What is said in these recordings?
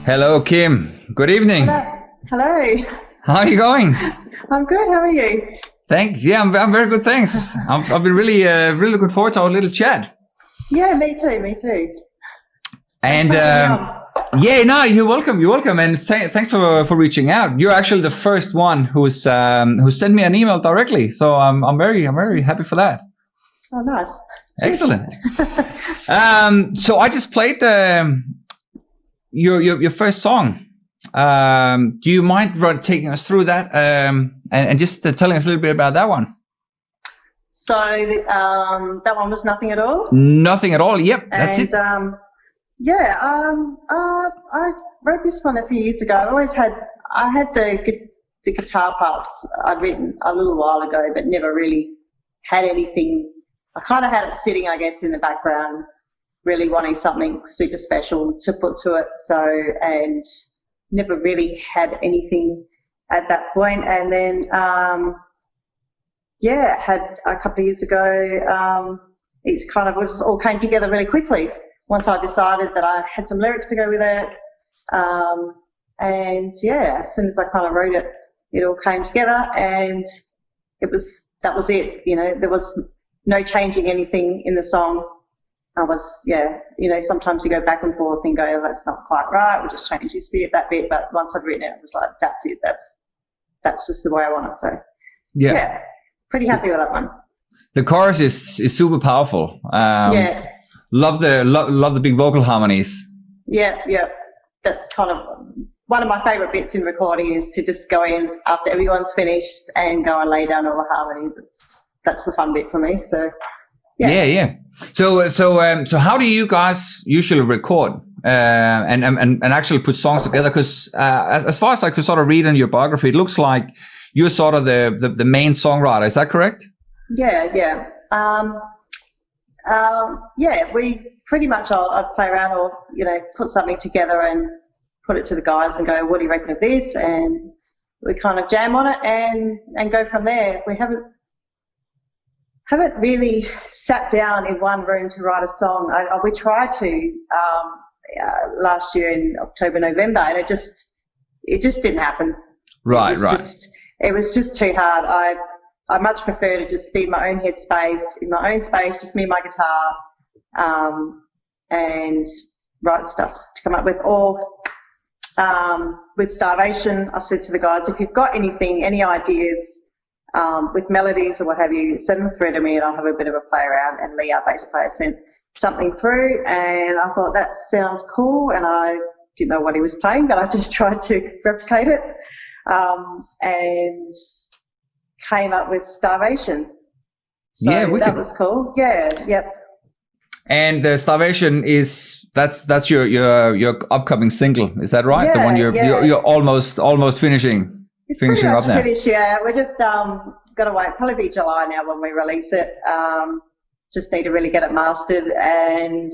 Hello, Kym. Good evening. Hello. How are you going? I'm good. How are you? Thanks. Yeah, I'm very good. Thanks. I've been really looking forward to our little chat. Yeah, me too. Me too. And yeah, no, you're welcome. You're welcome. And thanks for reaching out. You're actually the first one who sent me an email directly. So I'm very happy for that. Oh, nice. Excellent. So I just played your first song. Do you mind taking us through that and just telling us a little bit about that one? So that one was Nothing at All. Nothing at all. Yep, that's it. I wrote this one a few years ago. I had the guitar parts I'd written a little while ago, but never really had anything. I kind of had it sitting, I guess, in the background, really wanting something super special to put to it. So, and never really had anything at that point. And then, had a couple of years ago, it kind of just all came together really quickly once I decided that I had some lyrics to go with it. And yeah, as soon as I kind of wrote it, it all came together, and that was it. You know, there was no changing anything in the song. Sometimes you go back and forth and go, oh, that's not quite right, we'll just change this bit, that bit. But once I'd written it, it was like, that's it. That's just the way I want it. So yeah, pretty happy with that one. The chorus is super powerful. Love the big vocal harmonies. Yeah. That's kind of one of my favourite bits in recording, is to just go in after everyone's finished and go and lay down all the harmonies. That's the fun bit for me. So yeah. So how do you guys usually record and actually put songs together? Because as far as I could sort of read in your biography, it looks like you're sort of the main songwriter. Is that correct? Yeah. We pretty much I'd play around or put something together and put it to the guys and go, what do you reckon of this? And we kind of jam on it and go from there. We haven't really sat down in one room to write a song. We tried to last year in October, November, and it just didn't happen. Right. It was just too hard. I much prefer to just be in my own headspace, in my own space, just me and my guitar, and write stuff to come up with. Or with Starvation, I said to the guys, if you've got anything, any ideas, with melodies or what have you, send them through to me and I'll have a bit of a play around. And Lee, our bass player, sent something through, and I thought that sounds cool, and I didn't know what he was playing, but I just tried to replicate it, and came up with Starvation. So that was cool. Yep. And Starvation that's your upcoming single, is that right? The one you're almost finishing. It's pretty much finished, yeah. We're just got to wait. Probably be July now when we release it. Just need to really get it mastered and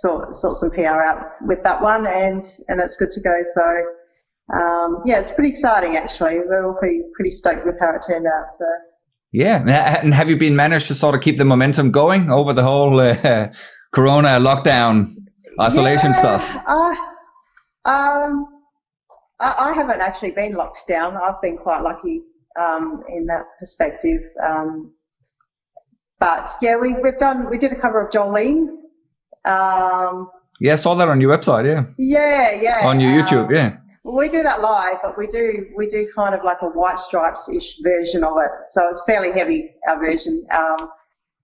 sort some PR out with that one, and it's good to go. So it's pretty exciting actually. We're all pretty stoked with how it turned out. So yeah, and have you been managed to sort of keep the momentum going over the whole Corona lockdown isolation stuff? I haven't actually been locked down. I've been quite lucky in that perspective. But yeah, we did a cover of Jolene. I saw that on your website. Yeah. On your YouTube, yeah. We do that live, but we do kind of like a White Stripes-ish version of it. So it's fairly heavy, our version.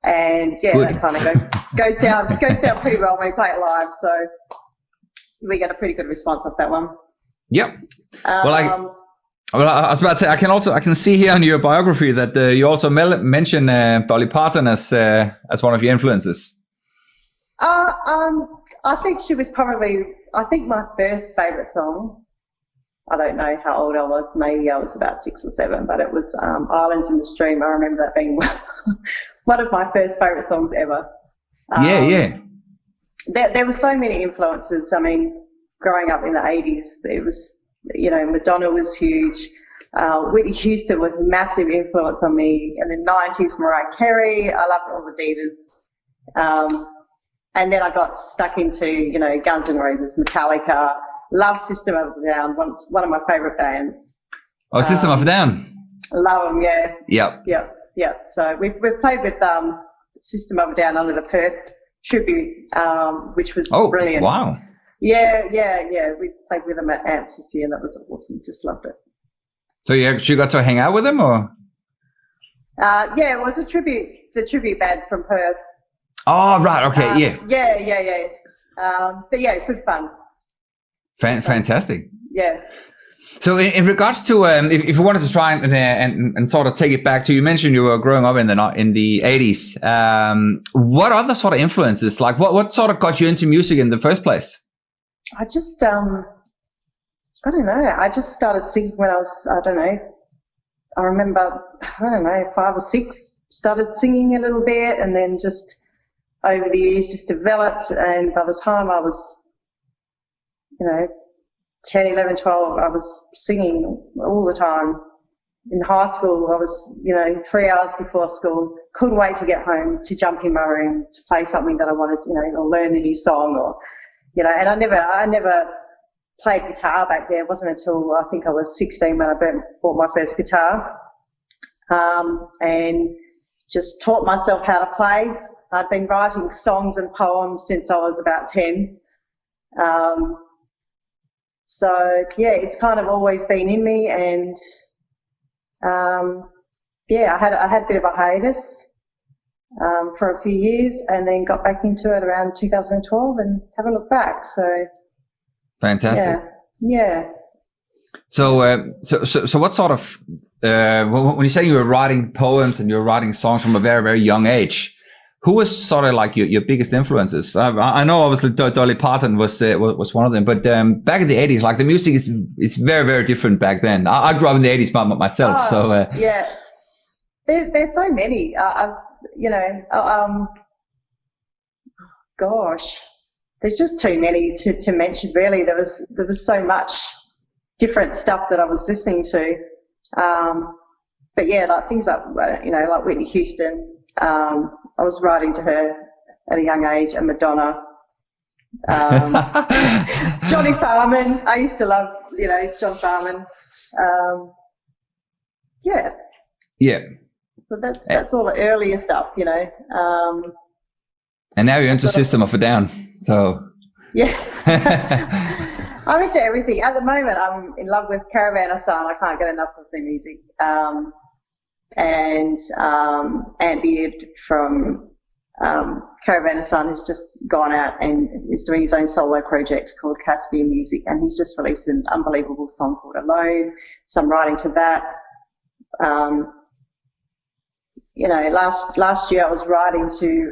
And that kind of goes down pretty well when we play it live. So we get a pretty good response off that one. Yep. I was about to say, I can see here on your biography that you also mention Dolly Parton as one of your influences. I think she was probably, my first favourite song. I don't know how old I was. Maybe I was about 6 or 7, but it was Islands in the Stream. I remember that being one of my first favourite songs ever. There were so many influences. I mean, growing up in the 80s, it was, Madonna was huge. Whitney Houston was a massive influence on me. And the 90s, Mariah Carey. I loved all the divas. And then I got stuck into, you know, Guns N' Roses, Metallica, love System of a Down, one of my favourite bands. Oh, System of a Down. Love them, yeah. Yep. So we've played with System of a Down under the Perth tribute, which was brilliant. Wow. Yeah. We played with them at Amps this year, and that was awesome. Just loved it. So you actually got to hang out with them, or? Yeah, it was the tribute band from Perth. Oh, right. Okay. Yeah. But yeah, good fun. Fantastic. Yeah. So in regards to if you wanted to try and sort of take it back to, you mentioned you were growing up in the 80s. What other sort of influences, like what sort of got you into music in the first place? I just I don't know. I just started singing when I was, I don't know. I remember, 5 or 6, started singing a little bit, and then just over the years just developed, and by the time I was, 10, 11, 12, I was singing all the time. In high school, I was, 3 hours before school, couldn't wait to get home, to jump in my room, to play something that I wanted, or learn a new song, or, and I never played guitar back there. It wasn't until I think I was 16 when I bought my first guitar, and just taught myself how to play. I'd been writing songs and poems since I was about 10. So yeah, it's kind of always been in me, and I had a bit of a hiatus for a few years, and then got back into it around 2012, and haven't looked back. So fantastic. Yeah. So what sort of when you say you were writing poems and you were writing songs from a very, very young age, who was sort of like your biggest influences? I know obviously Dolly Parton was one of them, but back in the 80s, like the music is very, very different back then. I grew up in the 80s myself, so yeah. There's so many. Gosh, there's just too many to mention. Really, there was so much different stuff that I was listening to. But yeah, like things like like Whitney Houston. I was writing to her at a young age, and Madonna, Johnny Farman. I used to love, John Farman. Yeah. So that's all the earlier stuff, And now you're into System of a Down, so. Yeah. I'm into everything. At the moment, I'm in love with Caravan of Sun. I can't get enough of their music. And Ant Beard from Caravan of Sun has just gone out and is doing his own solo project called Caspian Music, and he's just released an unbelievable song called Alone. So I'm writing to that. Last year I was writing to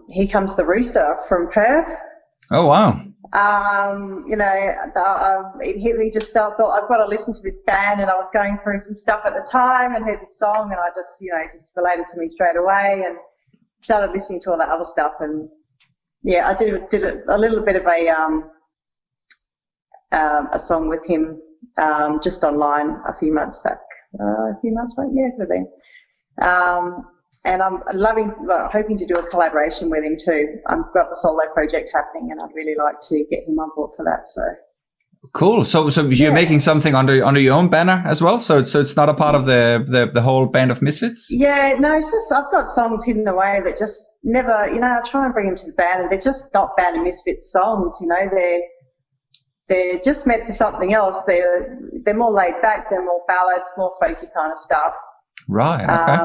Here Comes the Rooster from Perth. Oh wow. He just thought I've got to listen to this band, and I was going through some stuff at the time and heard the song, and I just, just related to me straight away, and started listening to all that other stuff. And yeah, I did a little bit of a song with him just online a few months back. Yeah, it could have been. And I'm hoping to do a collaboration with him too. I've got the solo project happening, and I'd really like to get him on board for that. So cool. So you're making something under your own banner as well. So it's not a part of the whole Band of Misfits. Yeah, no, it's just I've got songs hidden away that just never. I try and bring them to the band, and they're just not Band of Misfits songs. They're just meant for something else. They're more laid back. They're more ballads, more folky kind of stuff. Right. Okay.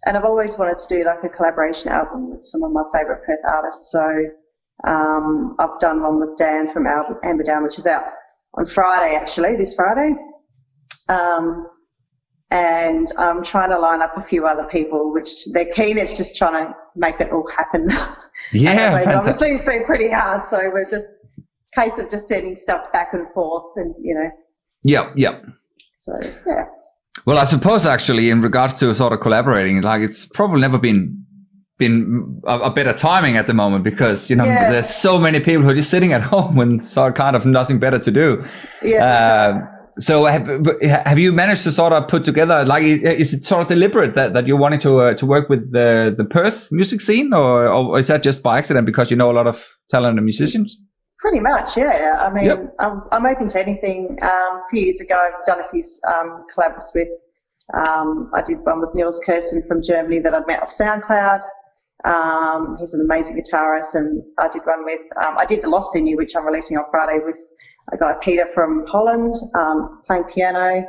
And I've always wanted to do like a collaboration album with some of my favourite Perth artists. So I've done one with Dan from Amber Down, which is out on Friday, actually, this Friday. And I'm trying to line up a few other people, which they're keen. It's just trying to make it all happen. Yeah. Obviously, it's been pretty hard. So we're just a case of just sending stuff back and forth and, Yep. So, yeah. Well, I suppose actually in regards to sort of collaborating, like it's probably never been a better timing at the moment, because, there's so many people who are just sitting at home and sort of kind of nothing better to do. Yeah. So have you managed to sort of put together, like, is it sort of deliberate that you're wanting to work with the Perth music scene, or is that just by accident because you know a lot of talented musicians? Pretty much, yeah. I mean, Yep. I'm open to anything. A few years ago, I've done a few collabs with, I did one with Niels Kirsten from Germany that I'd met off SoundCloud. He's an amazing guitarist, and I did one with, I did The Lost in You, which I'm releasing on Friday, with a guy, Peter from Holland, playing piano.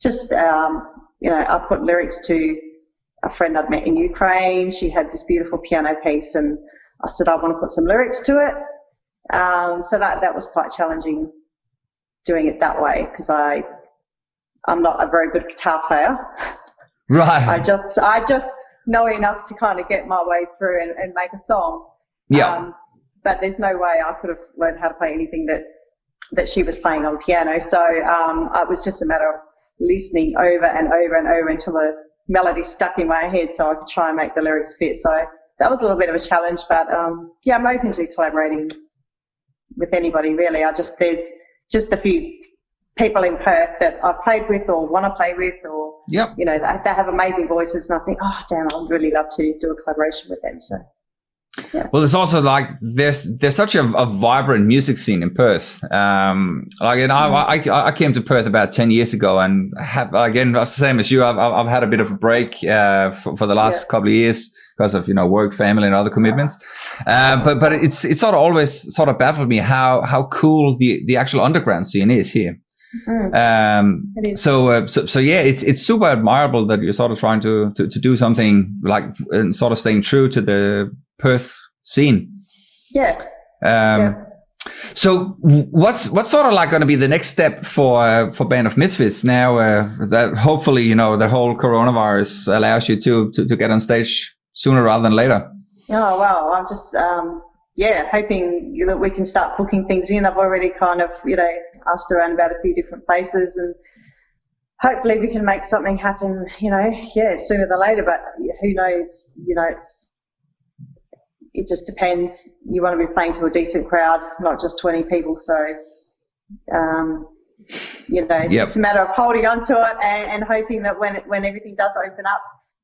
Just, I put lyrics to a friend I'd met in Ukraine. She had this beautiful piano piece, and I said, I want to put some lyrics to it. So that was quite challenging doing it that way, because I'm not a very good guitar player. Right. I just know enough to kind of get my way through and make a song. Yeah. But there's no way I could have learned how to play anything that she was playing on piano. So it was just a matter of listening over and over and over until the melody stuck in my head so I could try and make the lyrics fit. So that was a little bit of a challenge, but I'm open to collaborating with anybody really. There's just a few people in Perth that I've played with or want to play with, or Yep. they have amazing voices, and I think, oh damn, I'd really love to do a collaboration with them. So yeah. Well, there's also like there's such a vibrant music scene in Perth. I came to Perth about 10 years ago, and have, again, the same as you, I've had a bit of a break for the last couple of years because of work, family, and other commitments. But it's sort of always sort of baffled me how cool the actual underground scene is here. It is. So yeah, it's super admirable that you're sort of trying to do something like, and sort of staying true to the Perth scene. Yeah. So what's sort of like going to be the next step for Band of Misfits now that hopefully the whole coronavirus allows you to get on stage sooner rather than later? Oh well, I'm just hoping that we can start booking things in. I've already kind of asked around about a few different places, and hopefully we can make something happen sooner than later. But who knows? It just depends. You want to be playing to a decent crowd, not just 20 people. So, it's just a matter of holding on to it and hoping that when everything does open up,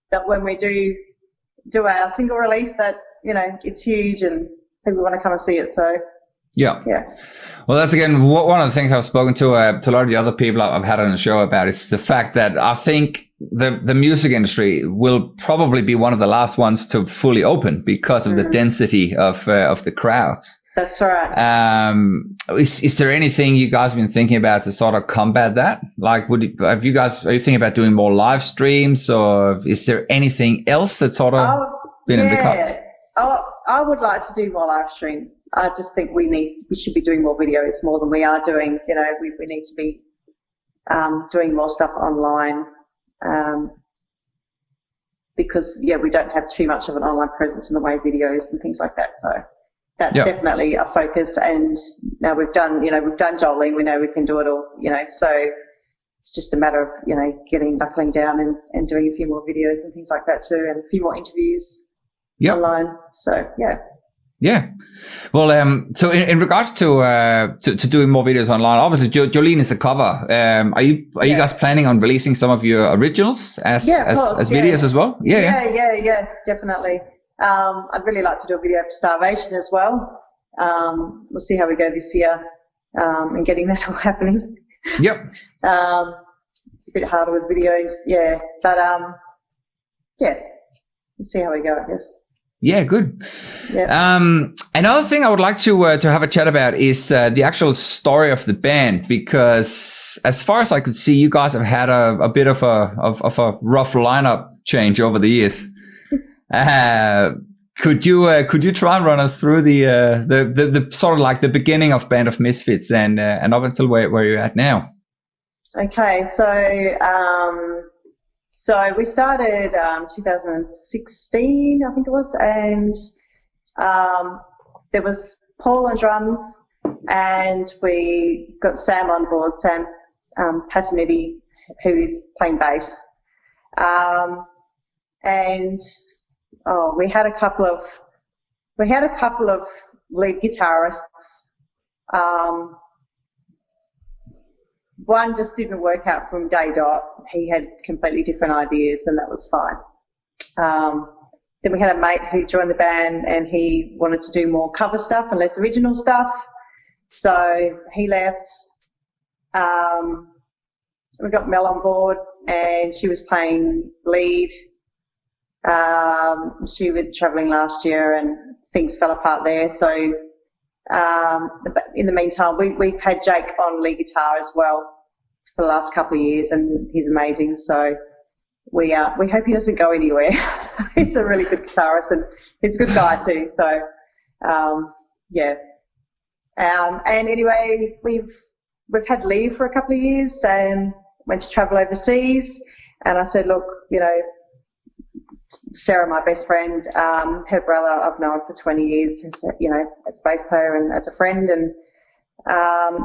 that when we do our single release, that, it's huge and people want to come and see it. So, yeah. Well, that's again one of the things I've spoken to a lot of the other people I've had on the show about is the fact that I think the music industry will probably be one of the last ones to fully open because of the density of the crowds. That's right. Is there anything you guys have been thinking about to sort of combat that? Like, are you thinking about doing more live streams, or is there anything else that's sort of been in the cuts? I would like to do more live streams. I just think we should be doing more videos more than we are doing. We need to be doing more stuff online because we don't have too much of an online presence in the way of videos and things like that. So that's definitely a focus. And now we've done Jolie. We know we can do it all. So it's just a matter of knuckling down and doing a few more videos and things like that too, and a few more interviews. Online. So yeah. Well, so in regards to doing more videos online, obviously Jolene is a cover. Are you guys planning on releasing some of your originals as videos as well? Yeah, definitely. I'd really like to do a video for Starvation as well. We'll see how we go this year and getting that all happening. Yep. It's a bit harder with videos, but we'll see how we go, I guess. Yeah, good. Yeah. Another thing I would like to have a chat about is the actual story of the band, because as far as I could see, you guys have had a bit of a rough lineup change over the years. Could you try and run us through the sort of like the beginning of Band of Misfits and up until where you're at now? Okay, so we started 2016, I think it was, and there was Paul on drums, and we got Sam on board, Sam Patinetti, who is playing bass, and we had a couple of lead guitarists. one just didn't work out from day dot. He had completely different ideas, and that was fine. Then we had a mate who joined the band, and he wanted to do more cover stuff and less original stuff. So he left. We got Mel on board, and she was playing lead. She was travelling last year, and things fell apart there. So in the meantime, we've had Jake on lead guitar as well for the last couple of years, and he's amazing. So we hope he doesn't go anywhere. He's a really good guitarist, and he's a good guy too. So yeah. And anyway, we've had leave for a couple of years and went to travel overseas. And I said, look, you know, Sarah, my best friend, her brother I've known for 20 years, you know, as a bass player and as a friend. And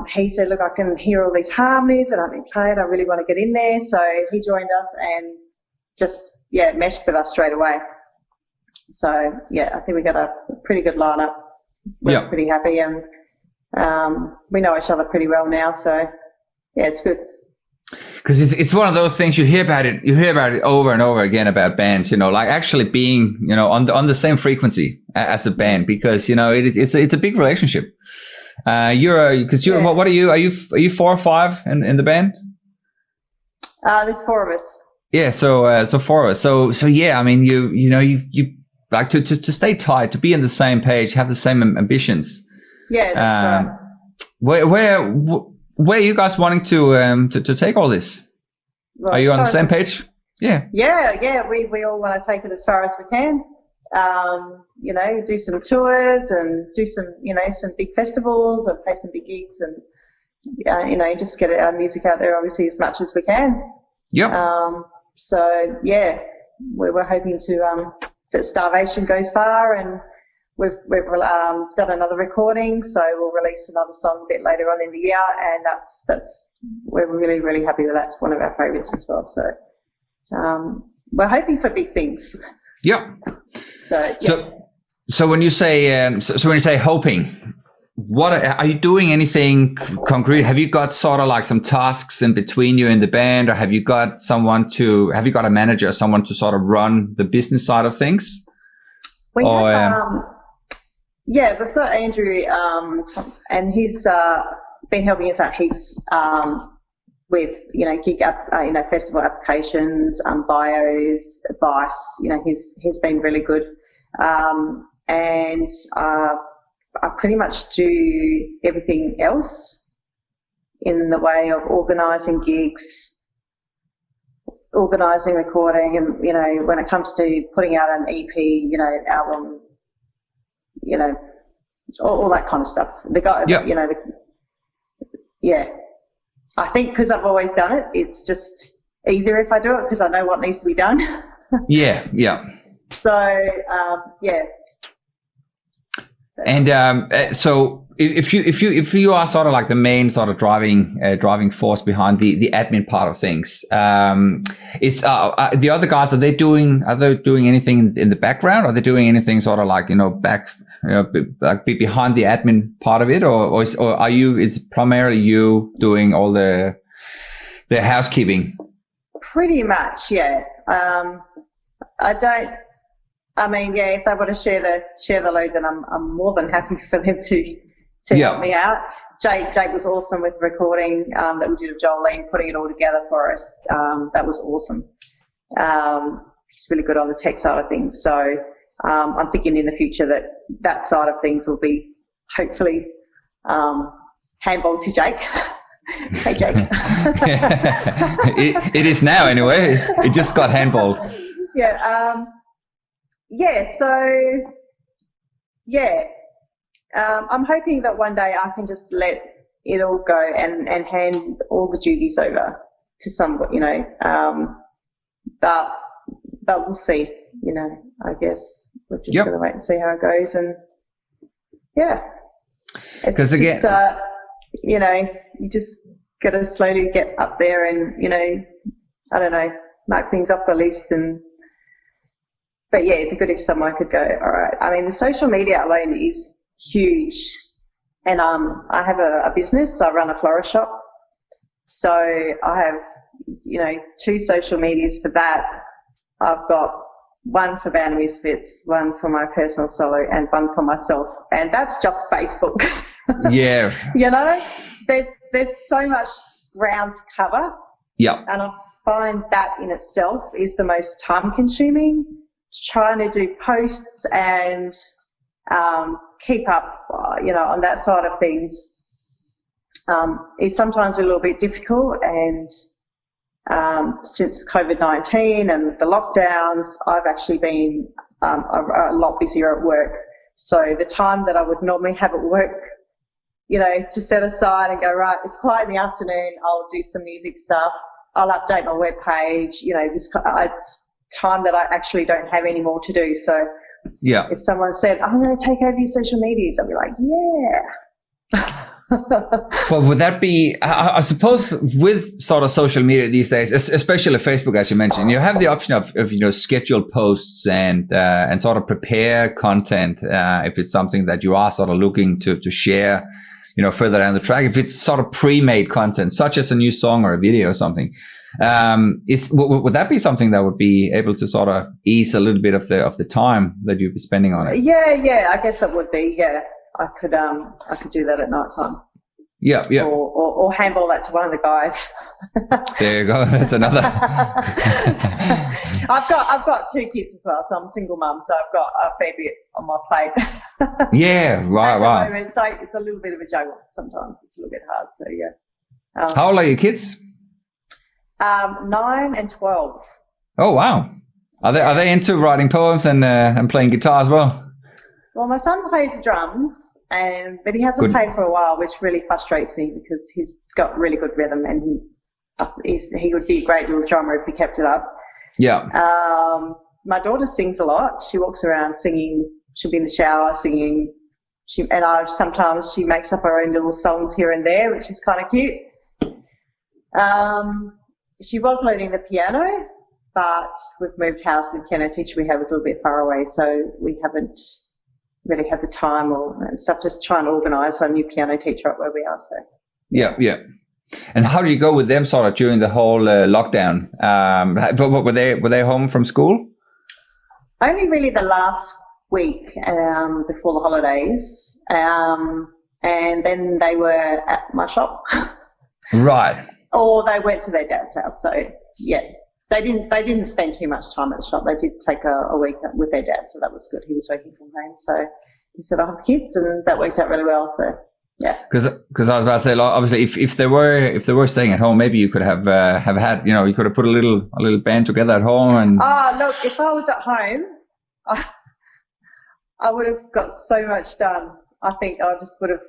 he said, look, I can hear all these harmonies and I can play it. I really want to get in there. So he joined us and just, yeah, meshed with us straight away. So, yeah, I think we got a pretty good lineup. We're pretty happy, and we know each other pretty well now. So, yeah, it's good. Because it's one of those things you hear about it over and over again about bands, you know, like actually being, you know, on the same frequency as a band, because, you know, it's a big relationship. What are you? Are you 4 or 5 in the band? There's 4 of us. Yeah, so 4 of us. So yeah, I mean, you like to stay tight, to be on the same page, have the same ambitions. Yeah, that's right. Where are you guys wanting to take all this? Well, are you on the same page? Yeah. Yeah. We all want to take it as far as we can. You know, do some tours and do some, you know, some big festivals and play some big gigs and, you know, just get our music out there obviously as much as we can. Yeah. So yeah, we're hoping to that Starvation goes far, and we've done another recording, so we'll release another song a bit later on in the year, and that's we're really, really happy with that. It's one of our favourites as well. So we're hoping for big things. Yeah. So yeah. So when you say hoping, what are you doing? Anything concrete? Have you got sort of like some tasks in between you and the band, or have you got a manager, someone to sort of run the business side of things? We've got Andrew Thompson, and he's been helping us out heaps with, you know, gig festival applications, bios, advice. You know, he's been really good, and I pretty much do everything else in the way of organising gigs, organising recording, and, you know, when it comes to putting out an EP, you know, album, you know, all that kind of stuff. The guy, you know, I think because I've always done it, it's just easier if I do it because I know what needs to be done. Yeah. So, yeah. And so if you are sort of like the main sort of driving force behind the admin part of things, is the other guys, are they doing anything in the background? Are they doing anything sort of like, you know, behind the admin part of it, or are you? It's primarily you doing all the housekeeping? Pretty much, yeah. If they want to share the load, then I'm more than happy for them to help me out. Jake was awesome with recording that we did of Jolene, putting it all together for us. That was awesome. He's really good on the tech side of things. So I'm thinking in the future that side of things will be hopefully handballed to Jake. Hey, Jake. It is now anyway. It just got handballed. Yeah. I'm hoping that one day I can just let it all go and hand all the duties over to somebody, you know. But we'll see, you know. I guess we're just going to wait and see how it goes, and it's just you know, you just got to slowly get up there and, you know, I don't know, mark things off the list and. But yeah, it'd be good if someone could go, all right. I mean, the social media alone is huge. And I have a business. I run a florist shop. So I have, 2 social medias for that. I've got one for Band of Missfits, one for my personal solo, and one for myself. And that's just Facebook. Yeah. There's so much ground to cover. Yeah. And I find that in itself is the most time consuming. Trying to do posts and keep up, on that side of things is sometimes a little bit difficult. And since COVID-19 and the lockdowns, I've actually been a lot busier at work. So the time that I would normally have at work, to set aside and go, right, it's quiet in the afternoon, I'll do some music stuff, I'll update my web page, it's time that I actually don't have any more to do. So yeah, if someone said, I'm going to take over your social medias, I'll be like, yeah. Well, would that be, I suppose with sort of social media these days, especially Facebook, as you mentioned, you have the option of scheduled posts and sort of prepare content if it's something that you are sort of looking to share, further down the track. If it's sort of pre-made content, such as a new song or a video or something, would that be something that would be able to sort of ease a little bit of the time that you'd be spending on it? Yeah, I guess it would be. Yeah, I could do that at night time. Yeah. Or handball that to one of the guys. There you go. That's another. I've got 2 kids as well, so I'm a single mum, so I've got a fair bit on my plate. Yeah, right. It's a little bit of a juggle sometimes. It's a little bit hard. So yeah. How old are your kids? 9 and 12. Oh wow! Are they into writing poems and playing guitar as well? Well, my son plays the drums, but he hasn't played for a while, which really frustrates me because he's got really good rhythm and he would be a great little drummer if he kept it up. Yeah. My daughter sings a lot. She walks around singing. She'll be in the shower singing. Sometimes she makes up her own little songs here and there, which is kind of cute. She was learning the piano, but we've moved house. The piano teacher we have is a little bit far away, so we haven't really had the time and stuff to try and organise a new piano teacher up where we are. So yeah. And how do you go with them sort of during the whole lockdown? But were they home from school? Only really the last week before the holidays, and then they were at my shop. Right. Or they went to their dad's house. So yeah, they didn't spend too much time at the shop. They did take a week with their dad, so that was good. He was working from home, so he said, "I have kids," and that worked out really well. So yeah. Because I was about to say, obviously, if they were staying at home, maybe you could have had, you could have put a little band together at home. And look, if I was at home, I would have got so much done. I think I just would have,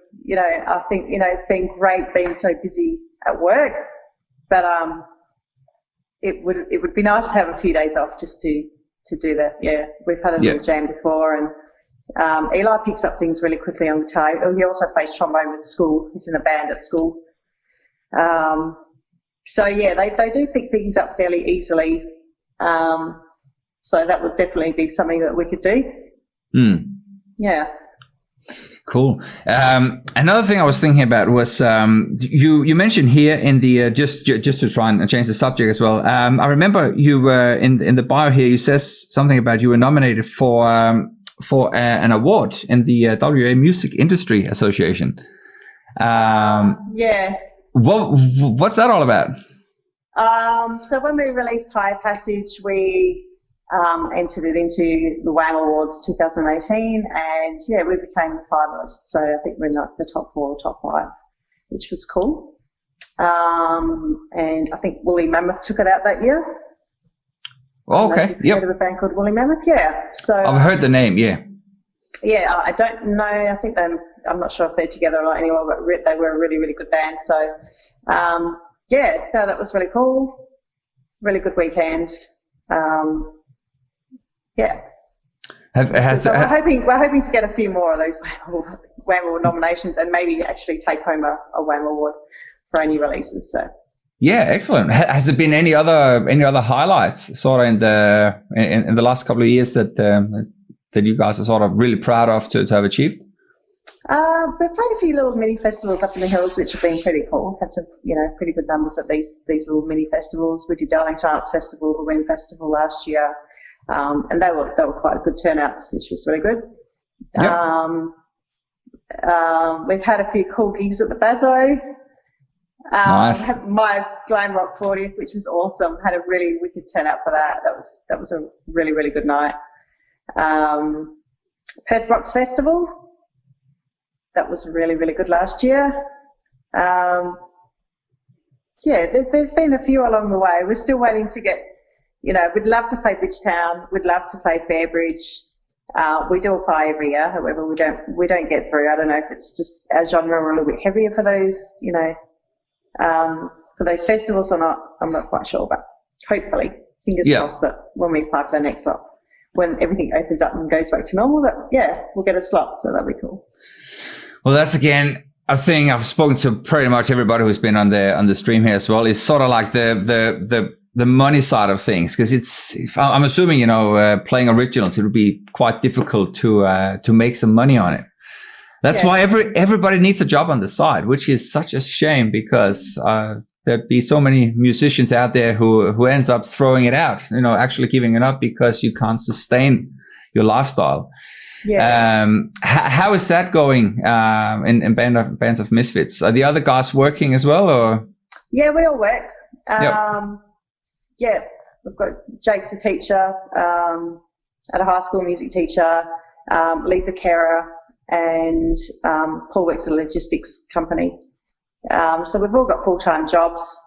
I think, it's been great being so busy at work, but it would be nice to have a few days off just to do that. Yeah, we've had a little jam before, and Eli picks up things really quickly on guitar. He also plays trombone with school. He's in a band at school. So yeah, they do pick things up fairly easily. So that would definitely be something that we could do. Yeah. Cool. Another thing I was thinking about was you mentioned here in the just to try and change the subject as well. I remember you were in the bio here. You says something about you were nominated for an award in the WA Music Industry Association. Yeah. What's that all about? So when we released Higher Passage, we entered it into the WAM Awards 2018, and yeah, we became the finalists. So I think we're in the top 4 or top 5, which was cool. And I think Woolly Mammoth took it out that year. Oh, okay. Yep. Heard of a band called Woolly Mammoth, yeah. So I've heard the name, yeah. Yeah, I don't know. I think I'm not sure if they're together or not anymore, but they were a really, really good band. So yeah, no, that was really cool. Really good weekend. Yeah. We're hoping to get a few more of those WAM Award nominations and maybe actually take home a WAM Award for any releases. So. Yeah, excellent. Has there been any other highlights sort of in the last couple of years that you guys are sort of really proud of to have achieved? We've played a few little mini festivals up in the hills, which have been pretty cool. Had some, pretty good numbers at these little mini festivals. We did Darlington Arts Festival, the Wind Festival last year, and they were quite good turnouts, which was really good. Yep. We've had a few cool gigs at the Bazo. Nice. Had my Glam Rock 40th, which was awesome. Had a really wicked turnout for that. That was a really, really good night. Perth Rocks Festival. That was really, really good last year. There's been a few along the way. We're still waiting to get, we'd love to play Bridgetown. We'd love to play Fairbridge. We do apply every year. However, we don't get through. I don't know if it's just our genre a little bit heavier for those, for those festivals or not. I'm not quite sure, but hopefully, fingers crossed that when we apply for the next slot, when everything opens up and goes back to normal, we'll get a slot. So that'll be cool. Well, that's again a thing I've spoken to pretty much everybody who's been on the stream here as well. Is sort of like the money side of things, because I'm assuming playing originals, it would be quite difficult to make some money on it. That's why everybody needs a job on the side, which is such a shame, because there'd be so many musicians out there who ends up throwing it out, actually giving it up because you can't sustain your lifestyle. Yeah. How is that going in Bands of Misfits? Are the other guys working as well, or? Yeah, we all work. We've got Jake's a teacher, at a high school music teacher, Lisa carer, and Paul works at a logistics company. So we've all got full-time jobs.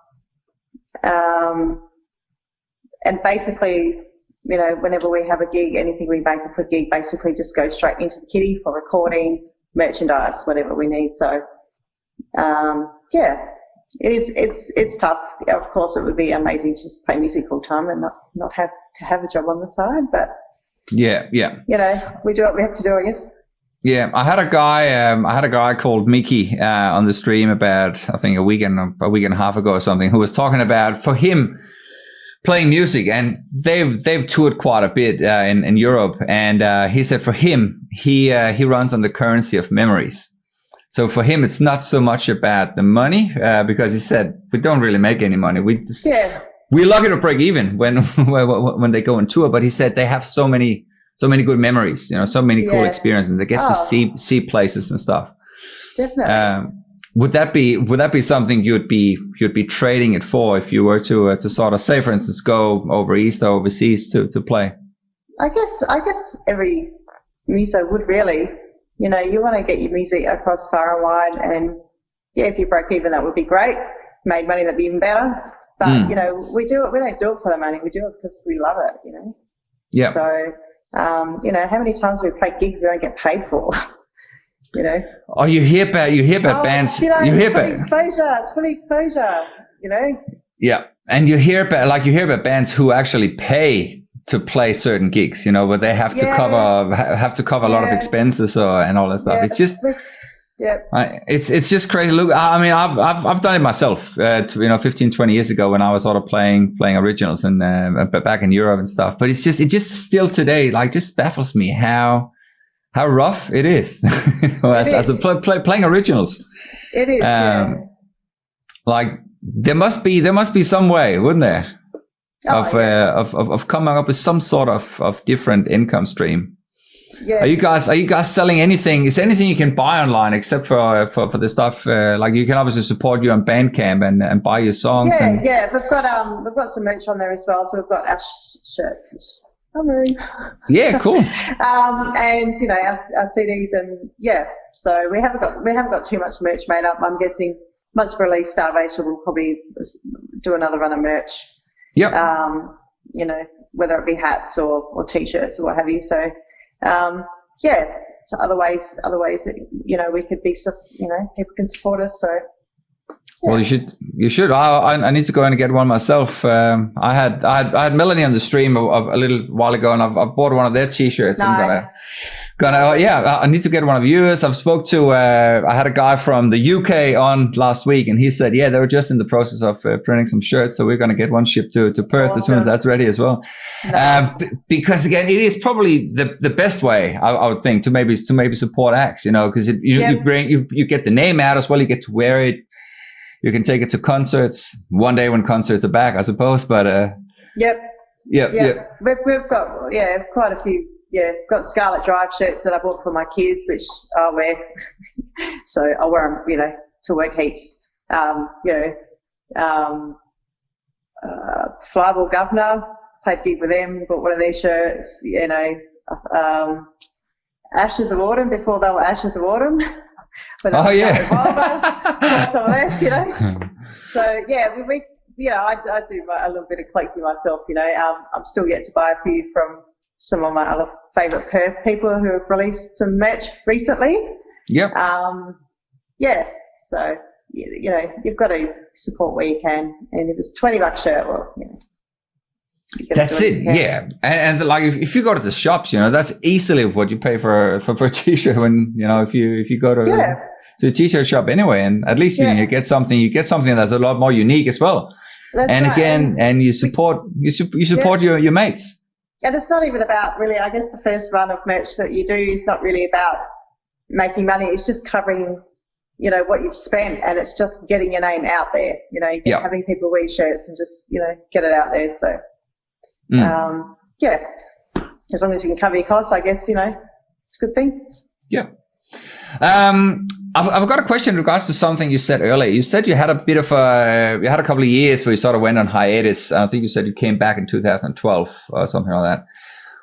And basically, whenever we have a gig, anything we make for a gig basically just goes straight into the kitty for recording, merchandise, whatever we need. So, it's tough. Of course, it would be amazing to just play music full time and not have to have a job on the side. But we do what we have to do, I guess. Yeah, I had a guy called Mickey on the stream about, I think a week and a half ago or something, who was talking about, for him, playing music, and they've toured quite a bit in Europe, and he said for him, he runs on the currency of memories. So for him, it's not so much about the money, because he said we don't really make any money. We're lucky to break even when they go on tour. But he said they have so many good memories, so many cool experiences. They get to see places and stuff. Definitely. Would that be something you'd be trading it for if you were to sort of, say, for instance, go over east or overseas to play? I guess every muso would really. You want to get your music across far and wide, and if you broke even, that would be great. Made money, that'd be even better. But we do it. We don't do it for the money. We do it because we love it. Yeah. So how many times we play gigs we don't get paid for? Oh, you hear about bands. You hear about exposure. It's for the exposure. Yeah, and you hear about bands who actually pay to play certain gigs. Where they have to cover a lot of expenses and all that stuff. It's just it's just crazy. Look, I mean, I've done it myself. 15, 20 years ago when I was sort of playing originals and back in Europe and stuff. But it just still today just baffles me how rough it is, playing originals. It is. There must be some way, wouldn't there, of coming up with some sort of different income stream. Yeah. Are you guys selling anything? Is there anything you can buy online except for the stuff? You can obviously support you on Bandcamp and buy your songs. Yeah. We've got some merch on there as well. So we've got our shirts, which I'm wearing. Yeah, cool. And our CDs, and so we haven't got too much merch made up. I'm guessing once we release Starvation, we'll probably do another run of merch. Yep. Whether it be hats or t-shirts or what have you. So, so other ways that, we could be, people can support us. So. Yeah. Well, you should. I need to go in and get one myself. I had Melanie on the stream a little while ago, and I bought one of their t-shirts. Nice. I'm I need to get one of yours. I've spoke to, I had a guy from the UK on last week, and he said, they were just in the process of printing some shirts. So we're going to get one shipped to Perth as soon as that's ready as well. Nice. Because again, it is probably the best way, I would think, to maybe support acts, because you get the name out as well. You get to wear it. You can take it to concerts one day when concerts are back, I suppose. But, Yep. We've got, quite a few. Yeah, got Scarlet Drive shirts that I bought for my kids, which I wear. So I wear them, to work heaps. Flyable Governor, played gig with them, bought one of their shirts, Ashes of Autumn, before they were Ashes of Autumn. Some of this, So, I do a little bit of collecting myself, I'm still yet to buy a few from some of my other favourite Perth people who have released some merch recently. Yep. So, you've got to support where you can. And if it's $20 shirt, well, that's it. Yeah. And like, if you go to the shops, that's easily what you pay for a t-shirt when, if you go to a t-shirt shop anyway, and at least you get something that's a lot more unique as well. That's and right. Again, and you support your mates. And it's not even about really, I guess the first run of merch that you do is not really about making money. It's just covering, what you've spent, and it's just getting your name out there, having people wear shirts and just, get it out there. So, as long as you can cover your costs, I guess, it's a good thing. Yeah. I've got a question in regards to something you said earlier. You said you had a couple of years where you sort of went on hiatus. I think you said you came back in 2012 or something like that.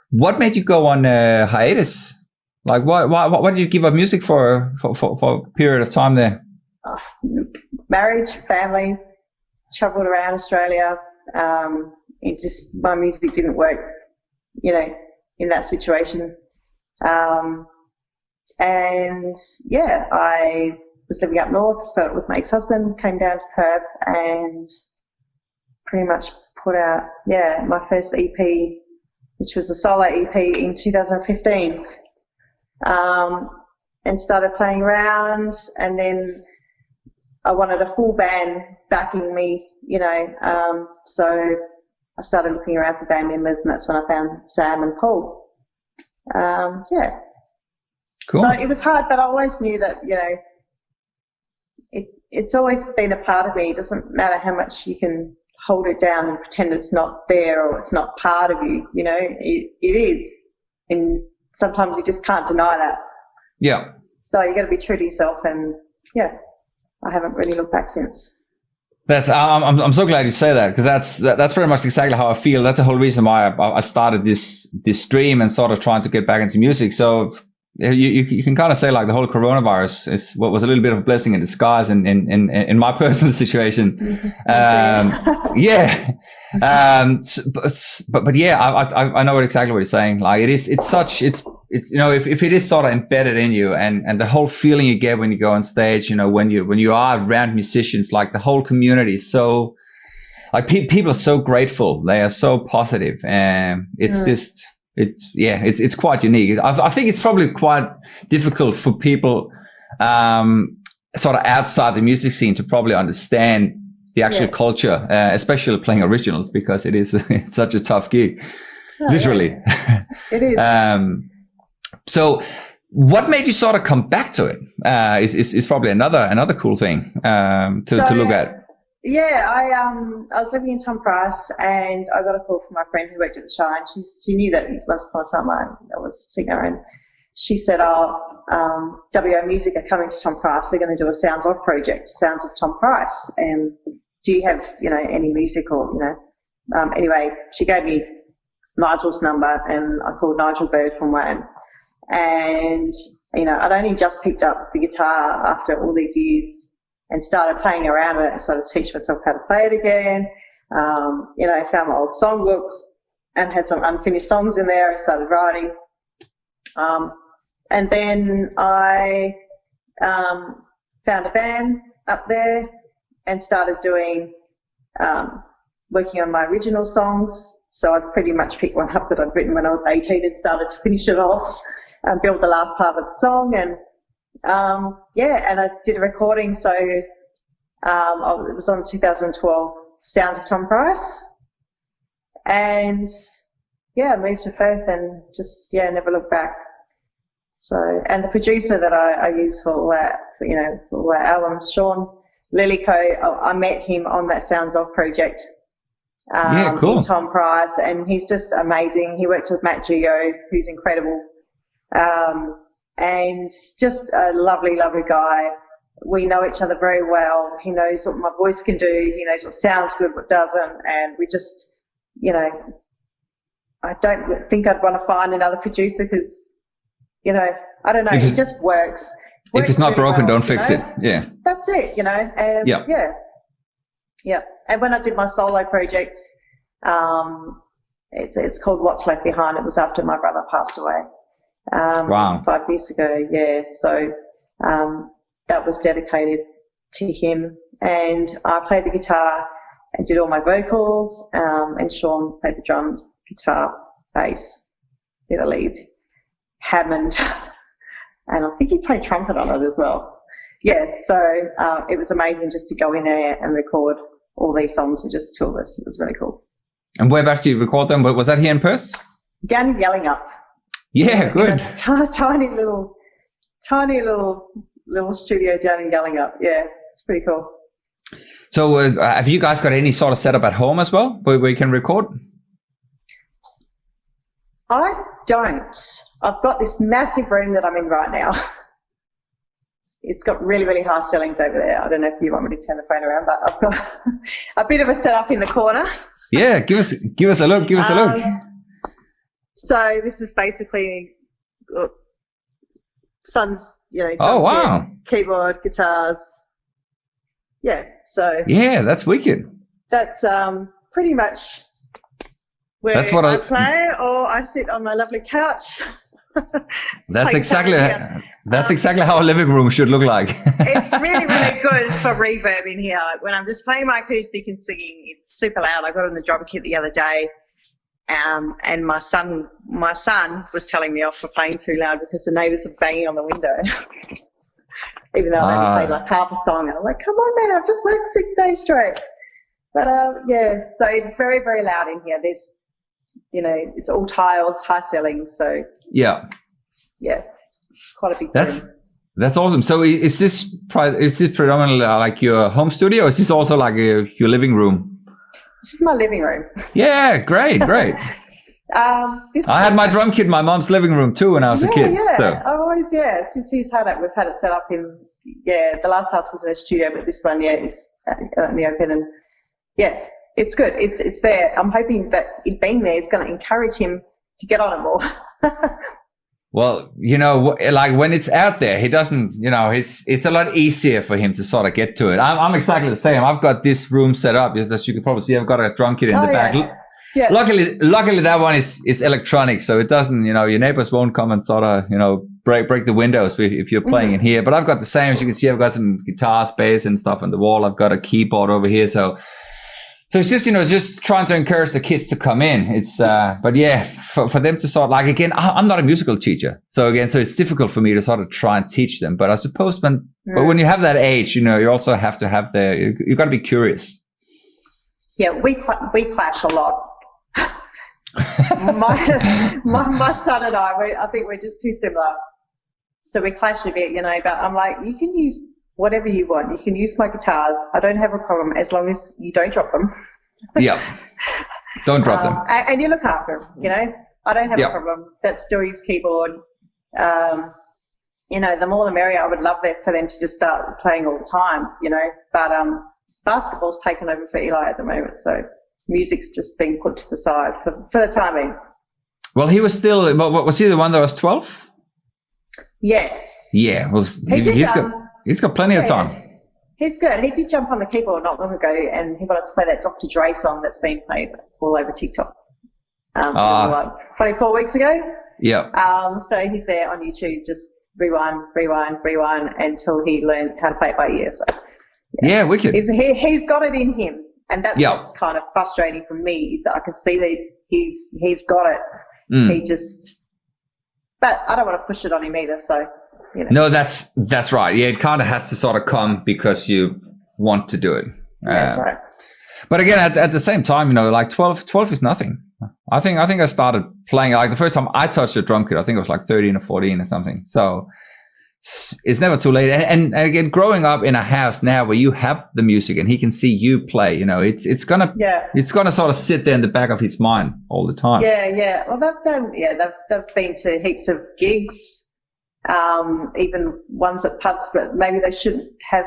What made you go on hiatus? Like, what did you give up music for a period of time there? Marriage, family, travelled around Australia. My music didn't work, in that situation. I was living up north, spent it with my ex-husband, came down to Perth and pretty much put out, my first EP, which was a solo EP in 2015, and started playing around, and then I wanted a full band backing me, so I started looking around for band members, and that's when I found Sam and Paul. Cool. So it was hard, but I always knew that, it's always been a part of me. It doesn't matter how much you can hold it down and pretend it's not there or it's not part of you, it is. And sometimes you just can't deny that. Yeah. So you got to be true to yourself, and I haven't really looked back since. I'm so glad you say that, because that's pretty much exactly how I feel. That's the whole reason why I started this stream and sort of trying to get back into music. So you can kind of say like the whole coronavirus is what was a little bit of a blessing in disguise in my personal situation. But I know exactly what you're saying. Like it's if it is sort of embedded in you, and the whole feeling you get when you go on stage, when you are around musicians, like the whole community is so, like people are so grateful. They are so positive, and it's just. It's quite unique. I think it's probably quite difficult for people sort of outside the music scene to probably understand the actual culture, especially playing originals, because it's such a tough gig, literally. Yeah. It is. So what made you sort of come back to it is probably another cool thing to look at. Yeah, I was living in Tom Price, and I got a call from my friend who worked at the Shine. She knew that once upon a time I was a singer, and she said, WO Music are coming to Tom Price. They're going to do a Sounds Off project, Sounds of Tom Price. And do you have, any music or, anyway, she gave me Nigel's number, and I called Nigel Bird from Wham. And, I'd only just picked up the guitar after all these years, and started playing around with it and started to teach myself how to play it again. Found my old songbooks and had some unfinished songs in there and started writing. And then I found a band up there and started doing, working on my original songs So I pretty much picked one up that I'd written when I was 18 and started to finish it off and build the last part of the song. And and I did a recording. So it was on 2012 Sounds of Tom Price. And I moved to Perth and just never looked back. So, and the producer that I use for all that, for all that album, Sean Lillico, I met him on that Sounds Of project. Cool. In Tom Price, and he's just amazing. He works with Matt Gio, who's incredible, and just a lovely, lovely guy. We know each other very well. He knows what my voice can do. He knows what sounds good, what doesn't, and we just, I don't think I'd want to find another producer because, I don't know, it just works. If it's not broken, don't fix it. Yeah. That's it, and yeah. And when I did my solo project, it's called What's Left Behind. It was after my brother passed away 5 years ago. Yeah, so that was dedicated to him. And I played the guitar and did all my vocals, and Sean played the drums, guitar, bass, did a lead, Hammond, and I think he played trumpet on it as well. Yeah, so it was amazing just to go in there and record all these songs with just two of us. It was really cool. And whereabouts did you record them? Was that here in Perth? Down in Yellingup. Yeah, good. Tiny little studio down in Yellingup. Yeah, it's pretty cool. So have you guys got any sort of setup at home as well where you can record? I don't. I've got this massive room that I'm in right now. It's got really, really high ceilings over there. I don't know if you want me to turn the phone around, but I've got a bit of a setup in the corner. Yeah, give us a look. Give us a look. So this is basically son's, oh wow, keyboard, guitars. Yeah, so yeah, that's wicked. That's pretty much where that's what I play, or I sit on my lovely couch. That's exactly how a living room should look like. It's really, really good for reverb in here. When I'm just playing my acoustic and singing, it's super loud. I got on the drum kit the other day, and my son was telling me off for playing too loud because the neighbours are banging on the window. Even though I only played like half a song, and I'm like, "Come on, man! I've just worked 6 days straight." But so it's very, very loud in here. There's it's all tiles, high ceilings, so yeah, quite a big room. That's awesome. So is this predominantly like your home studio, or is this also like your living room? This is my living room. Yeah, great. I had my drum kit in my mom's living room too when I was a kid. Yeah, so. I've always, since he's had it, we've had it set up in, the last house was in a studio, but this one, is in the open, and it's good. It's there. I'm hoping that it being there is going to encourage him to get on it more. Well, like when it's out there, he doesn't, it's a lot easier for him to sort of get to it. I'm exactly the same. I've got this room set up, as you can probably see. I've got a drum kit in the back. Yeah. Luckily that one is electronic, so it doesn't, your neighbors won't come and sort of, break the windows if you're playing in here. But I've got the same. As you can see, I've got some guitars, bass and stuff on the wall. I've got a keyboard over here, so it's just, just trying to encourage the kids to come in. It's, but for them to sort of, like, again, I'm not a musical teacher. So it's difficult for me to sort of try and teach them. But I suppose but when you have that age, you also have to have you got to be curious. Yeah, we clash a lot. my son and I think we're just too similar. So we clash a bit, but I'm like, you can use whatever you want. You can use my guitars. I don't have a problem as long as you don't drop them. Yeah. Don't drop them. And you look after them, I don't have a problem. That's Dewey's keyboard. The more the merrier. I would love that for them to just start playing all the time, But basketball's taken over for Eli at the moment, so music's just being put to the side for the time being. Well, he was still, was he the one that was 12? Yes. Yeah, well, he's got plenty of time. He's good. He did jump on the keyboard not long ago, and he wanted to play that Dr. Dre song that's been played all over TikTok. 24 weeks ago. Yeah. So he's there on YouTube, just rewind until he learned how to play it by ear. So yeah, wicked. He's got it in him, and that's what's kind of frustrating for me, is that I can see he's got it. He just, but I don't want to push it on him either. So, you know. No, that's right. Yeah, it kind of has to sort of come because you want to do it. That's right. But again, at the same time, you know, like 12 is nothing. I think I started playing, like the first time I touched a drum kit, I think it was like 13 or 14 or something. So it's never too late. And again, growing up in a house now where you have the music and he can see you play, you know, it's gonna sort of sit there in the back of his mind all the time. Yeah. Well, they've been to heaps of gigs, even ones at pubs, but maybe they shouldn't have.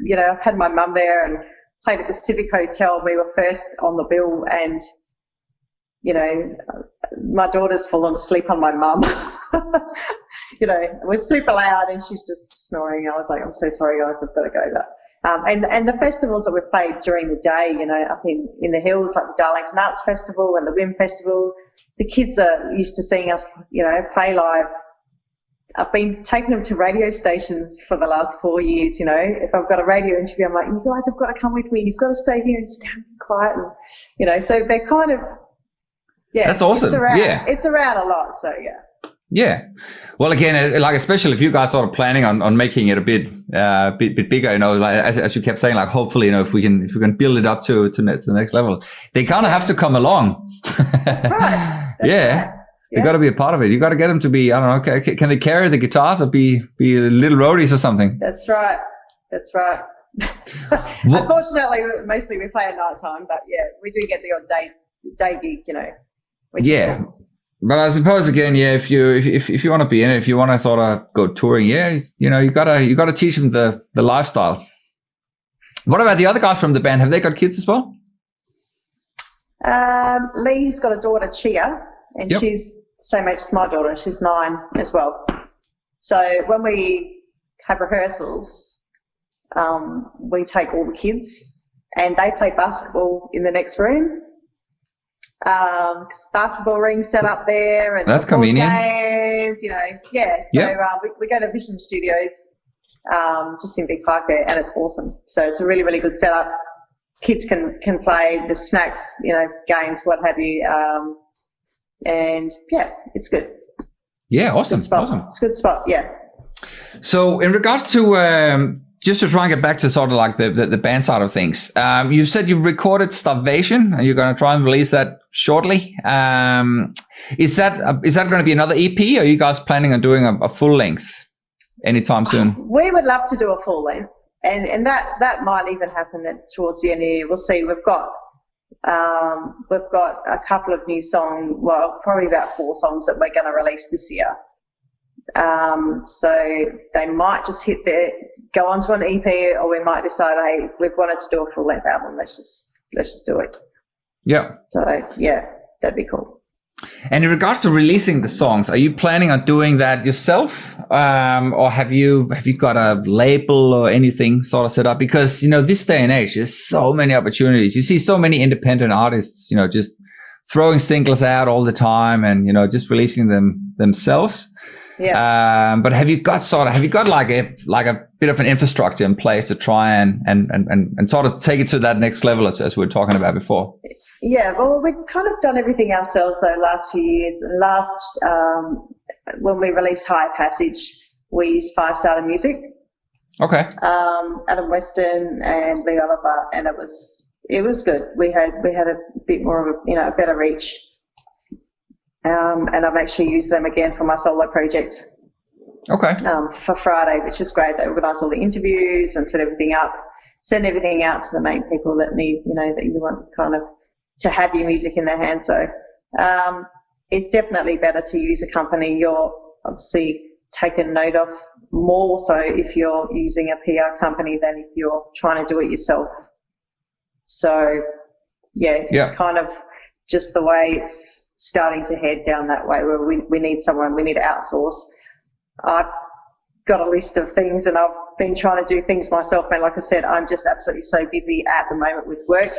You know, I've had my mum there and played at the Civic Hotel. We were first on the bill, and you know, my daughter's fallen asleep on my mum. You know, it was super loud and she's just snoring. I was like, I'm so sorry, guys, we've got to go. But and the festivals that we've played during the day, you know, up in the hills, like the Darlington Arts Festival and the WIM Festival, the kids are used to seeing us, you know, play live. I've been taking them to radio stations for the last 4 years, you know. If I've got a radio interview, I'm like, you guys have got to come with me. You've got to stay here and stand quiet. And, you know, so they're kind of, yeah. That's awesome. It's around a lot, so yeah. Yeah. Well, again, like especially if you guys sort of planning on making it a bit bigger, you know, like as you kept saying, like hopefully, you know, if we can build it up to the next level, they kind of have to come along. That's right. Right. They got to be a part of it. You got to get them to be, I don't know, okay, can they carry the guitars or be little roadies or something? That's right. Unfortunately, mostly we play at night time, but yeah, we do get the odd day gig, you know. Yeah. Cool. But I suppose again, yeah, if you want to be in it, if you want to sort of go touring, yeah, you know, you gotta teach them the lifestyle. What about the other guys from the band? Have they got kids as well? Lee's got a daughter, Chia, and she's same age as my daughter. She's 9 as well. So when we have rehearsals, we take all the kids and they play basketball in the next room. Basketball ring set up there and that's convenient. Games, you know, yeah. So we go to Vision Studios, just in Big Park there, and it's awesome. So it's a really, really good setup. Kids can play the snacks, you know, games, what have you, and yeah, it's good. Yeah, awesome. It's a good spot. Yeah. So in regards to just to try and get back to sort of like the band side of things, you said you recorded Starvation and you're going to try and release that shortly. Is that going to be another EP, or are you guys planning on doing a full length anytime soon? We would love to do a full length, and that might even happen towards the end of the year. We'll see. We've got a couple of new songs, well, probably about 4 songs that we're going to release this year. So they might just go onto an EP, or we might decide, hey, we've wanted to do a full length album. Let's just do it. Yeah. So yeah, that'd be cool. And in regards to releasing the songs, are you planning on doing that yourself, or have you got a label or anything sort of set up? Because you know, this day and age, there's so many opportunities. You see so many independent artists, you know, just throwing singles out all the time, and you know, just releasing them themselves. Yeah. But have you got like a bit of an infrastructure in place to try and sort of take it to that next level as we were talking about before? Yeah, well, we've kind of done everything ourselves over the last few years. When we released High Passage, we used 5 Starter Music. Okay. Adam Weston and Lee Oliver, and it was good. We had a bit more of a better reach. And I've actually used them again for my solo project. Okay. For Friday, which is great. They organise all the interviews and set everything up, send everything out to the main people that need, that you want kind of to have your music in their hands. So it's definitely better to use a company you're obviously taken note of more so if you're using a PR company than if you're trying to do it yourself. So it's kind of just the way it's starting to head down that way where we need someone, we need to outsource. I've got a list of things and I've been trying to do things myself, and like I said, I'm just absolutely so busy at the moment with work.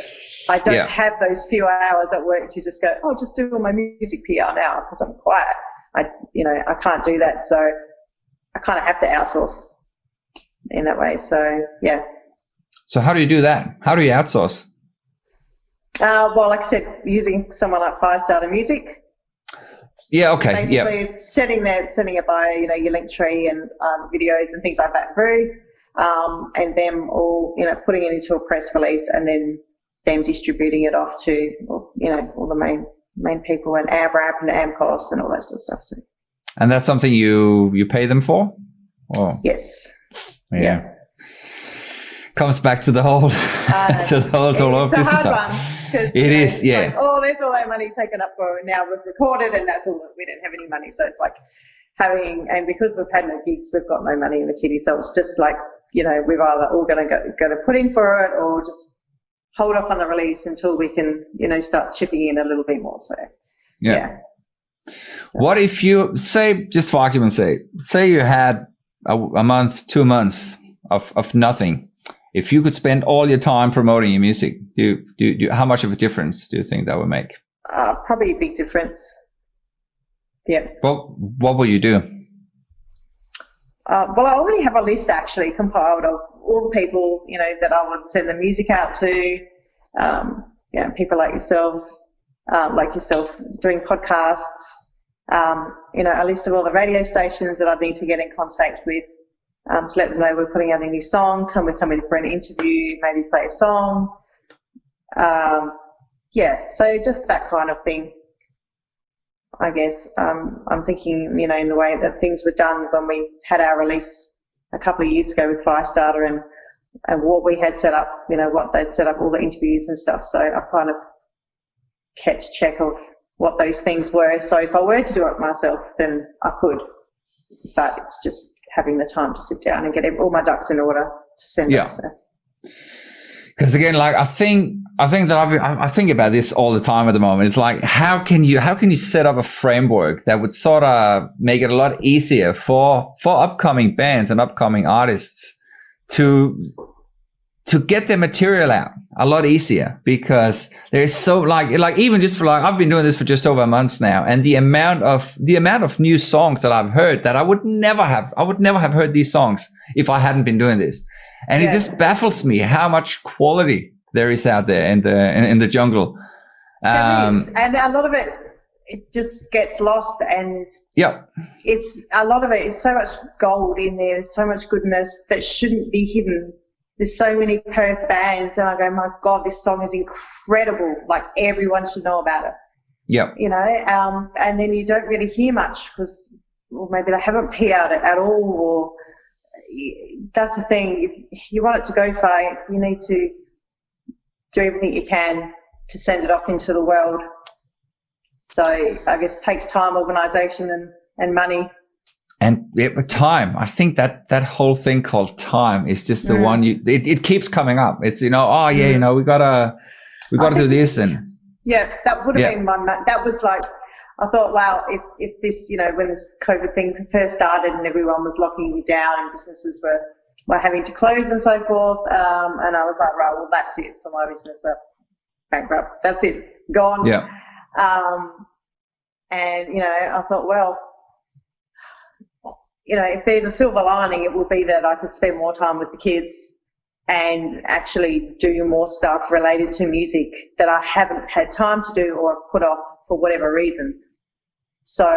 I don't have those few hours at work to just go, just do all my music PR now because I'm quiet. I can't do that, so I kind of have to outsource in that way. So yeah. So how do you do that? How do you outsource? Well, like I said, using someone like Firestarter Music. Yeah. Okay. Basically, sending a bio, your link tree and videos and things like that through, and them all, putting it into a press release, and then them distributing it off to, all the main people, and AMRAP and AMCOS and all that sort of stuff. So. And that's something you pay them for? Oh. Yes. Yeah. Comes back to the whole to the whole business. It's a hard one. It is, yeah. Like, there's all that money taken up for, and now we've recorded, and that's all. We didn't have any money, so it's like and because we've had no gigs, we've got no money in the kitty. So it's just like, we've either all going to put in for it, or just hold off on the release until we can, start chipping in a little bit more. So yeah. What if you say, just for argument's sake, say you had a month, 2 months of nothing? If you could spend all your time promoting your music, how much of a difference do you think that would make? Probably a big difference. Yeah. Well, what will you do? Well, I already have a list actually compiled of all the people, that I would send the music out to. People like yourself doing podcasts. A list of all the radio stations that I need to get in contact with. To let them know we're putting out a new song. Can we come in for an interview, maybe play a song? So just that kind of thing, I guess. I'm thinking, in the way that things were done when we had our release a couple of years ago with Firestarter, and what we had set up, what they'd set up, all the interviews and stuff. So I kind of kept check of what those things were. So if I were to do it myself, then I could. But it's just having the time to sit down and get all my ducks in order to send it. So. Because again, like I think that I think about this all the time at the moment. It's like, how can you set up a framework that would sort of make it a lot easier for upcoming bands and upcoming artists to get their material out a lot easier? Because there's so like even just for I've been doing this for just over a month now, and the amount of new songs that I've heard that I would never have heard these songs if I hadn't been doing this. And it just baffles me how much quality there is out there in the jungle. And a lot of it just gets lost, and it's a lot of it is so much gold in there. There's so much goodness that shouldn't be hidden. There's so many Perth bands, and I go, my God, this song is incredible. Like, everyone should know about it. Yeah. And then you don't really hear much because, maybe they haven't PR'd it at all, or that's the thing. If you want it to go far, you need to do everything you can to send it off into the world. So I guess it takes time, organisation, and money. And time. I think that whole thing called time is just the one it keeps coming up. It's we gotta do this, and that would have been that was like, I thought, wow, if this, when this COVID thing first started and everyone was locking down and businesses were having to close and so forth, and I was like, right, well, that's it for my business, bankrupt. That's it, gone. Yeah. And I thought, well, if there's a silver lining, it will be that I could spend more time with the kids and actually do more stuff related to music that I haven't had time to do or put off for whatever reason. So,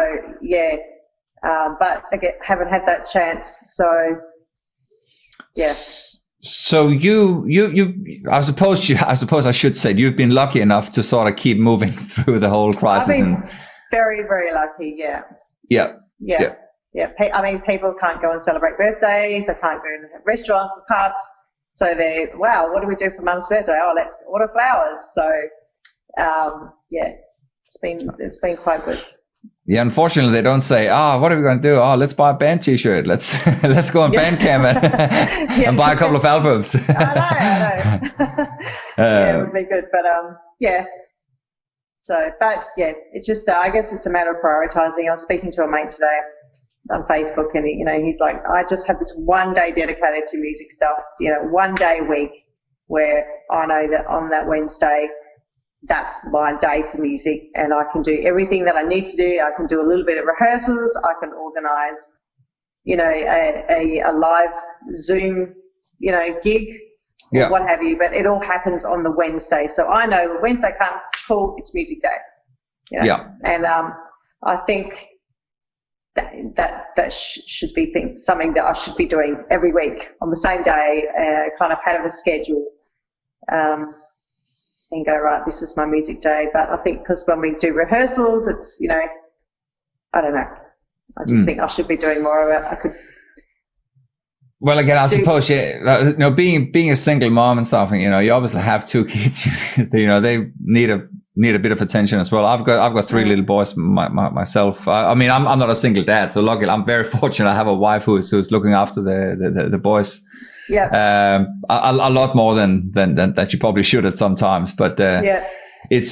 but again, haven't had that chance. So, yeah. So you I suppose I should say you've been lucky enough to sort of keep moving through the whole crisis. I've been very, very lucky. Yeah. Yeah, I mean, people can't go and celebrate birthdays. They can't go to restaurants or pubs. So they're, wow, what do we do for Mum's birthday? Oh, let's order flowers. So, it's been quite good. Yeah, unfortunately, they don't say, what are we going to do? Oh, let's buy a band T-shirt. Let's go on Bandcamp and buy a couple of albums. I know. It would be good, but So, but it's just, I guess it's a matter of prioritizing. I was speaking to a mate today on Facebook, and he's like, I just have this one day dedicated to music stuff, 1 day a week where I know that on that Wednesday, that's my day for music, and I can do everything that I need to do. I can do a little bit of rehearsals. I can organize, a live Zoom, gig or what have you, but it all happens on the Wednesday. So I know when Wednesday comes, cool, it's music day. You know? Yeah. And I think that should be something that I should be doing every week on the same day, kind of have a schedule, and go, right, this is my music day. But I think because when we do rehearsals, it's, you know, I don't know. I just think I should be doing more of it. I could. Well, again, I suppose, you know, being a single mom and stuff, you know, you obviously have 2 kids. You know, they need a bit of attention as well. I've got 3 little boys myself. I mean, I'm not a single dad, so luckily I'm very fortunate. I have a wife who's looking after the boys. Yeah. A lot more than that you probably should at sometimes, but it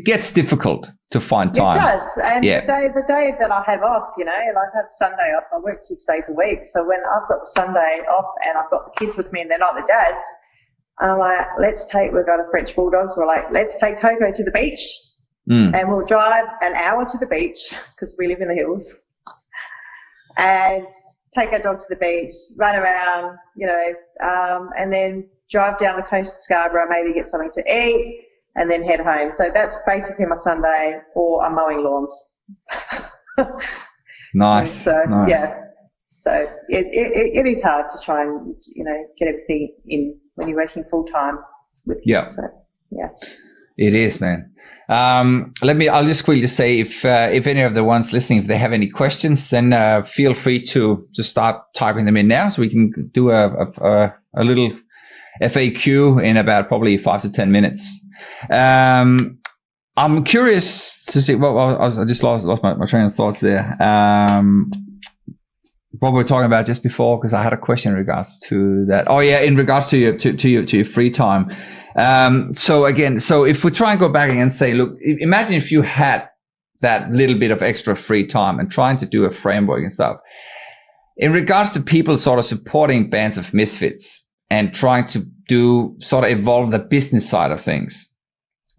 gets difficult to find time. It does, and the day that I have off, you know, like I have Sunday off. I work 6 days a week, so when I've got the Sunday off and I've got the kids with me and they're not the dads, I'm like, we've got a French bulldog, so we're like, let's take Coco to the beach, and we'll drive an hour to the beach because we live in the hills, and take our dog to the beach, run around, you know, and then drive down the coast of Scarborough, maybe get something to eat, and then head home. So that's basically my Sunday, or I'm mowing lawns. Nice. So, nice. yeah. So it is hard to try and, you know, get everything in when you're working full time with kids. Yeah. So, yeah. It is, man. I'll just quickly say if any of the ones listening, if they have any questions, then feel free to start typing them in now, so we can do a little FAQ in about probably 5 to 10 minutes. I'm curious to see. Well, I just lost my train of thoughts there. What we were talking about just before, because I had a question in regards to that. Oh yeah, in regards to your free time. So if we try and go back and say, look, imagine if you had that little bit of extra free time and trying to do a framework and stuff. In regards to people sort of supporting Bands of Misfits and trying to evolve the business side of things,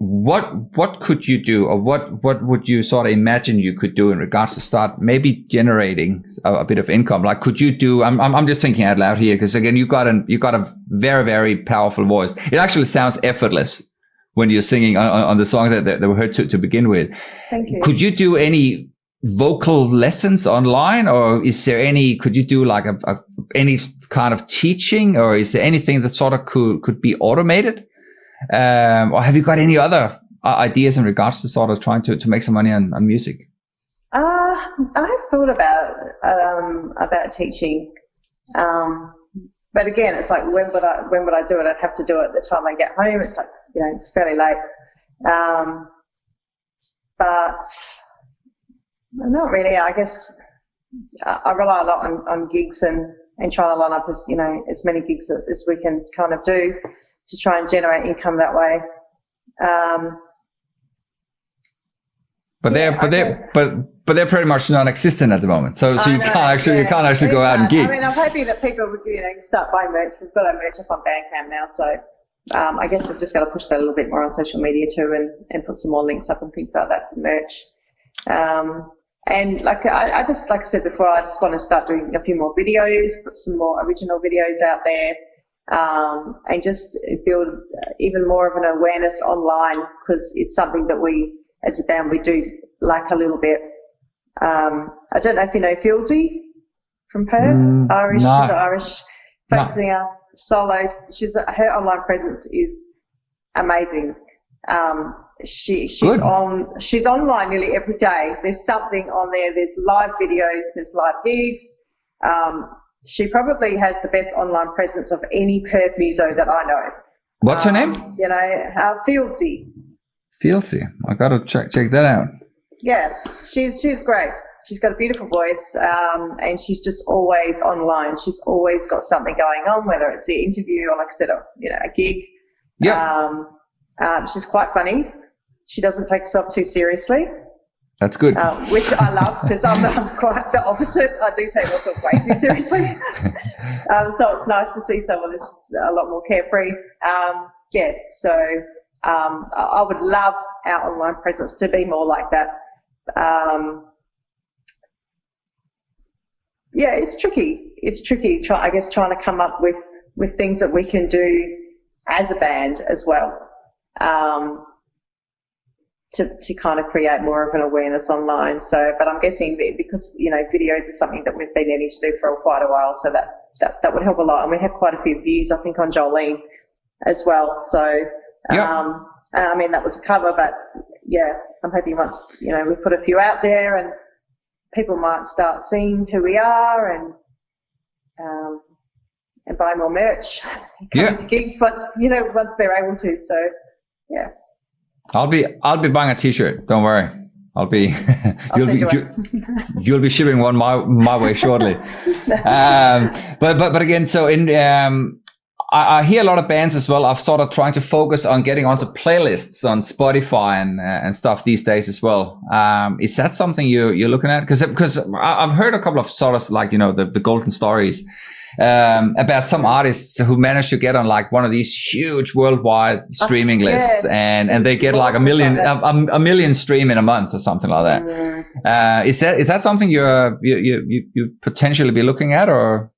what could you do, or what would you sort of imagine you could do in regards to start maybe generating a bit of income? Like, could you do? I'm just thinking out loud here, because again, you got a very, very powerful voice. It actually sounds effortless when you're singing on the song that we heard to begin with. Thank you. Could you do any vocal lessons online, or is there any? Could you do like any kind of teaching, or is there anything that sort of could be automated? Or have you got any other ideas in regards to sort of trying to make some money on music? I have thought about teaching, but again, it's like when would I do it? I'd have to do it at the time I get home. It's like, you know, it's fairly late, but not really. I guess I rely a lot on gigs and trying to line up as many gigs as we can kind of do to try and generate income that way. But they're pretty much non-existent at the moment. So you can't actually go out and gig. I mean, I'm hoping that people would, you know, start buying merch. We've got our merch up on Bandcamp now, so I guess we've just got to push that a little bit more on social media too, and put some more links up and things like that for merch. And like I just, like I said before, I just want to start doing a few more videos, put some more original videos out there. And just build even more of an awareness online, because it's something that we, as a band, we do like a little bit. I don't know if you know Fieldsy from Perth, Irish. No. She's an Irish folk singer, solo. Her online presence is amazing. She's online nearly every day. There's something on there. There's live videos. There's live gigs. She probably has the best online presence of any Perth muso that I know. What's her name? You know, Fieldsy. Fieldsy. I got to check that out. Yeah, she's great. She's got a beautiful voice, and she's just always online. She's always got something going on, whether it's the interview or, like I said, a gig. Yeah. She's quite funny. She doesn't take herself too seriously. That's good. Which I love, because I'm quite the opposite. I do take myself way too seriously. So it's nice to see someone that's a lot more carefree. So I would love our online presence to be more like that. It's tricky. It's tricky, trying to come up with with things that we can do as a band as well, to kind of create more of an awareness online. So, but I'm guessing that because, you know, videos is something that we've been needing to do for quite a while, so that would help a lot. And we have quite a few views, I think, on Jolene as well. So, I mean, that was a cover, but yeah, I'm hoping once, you know, we put a few out there and people might start seeing who we are and buy more merch, coming to gigs once they're able to. So, yeah. I'll be buying a T-shirt. Don't worry. You'll be shipping one my way shortly. But again, so I hear a lot of bands as well. I've sort of trying to focus on getting onto playlists on Spotify and stuff these days as well. Is that something you're looking at? Because I've heard a couple of sort of like, you know, the golden stories about some artists who managed to get on like one of these huge worldwide streaming lists, and they get like a million stream in a month or something like that. Is that something you potentially be looking at, or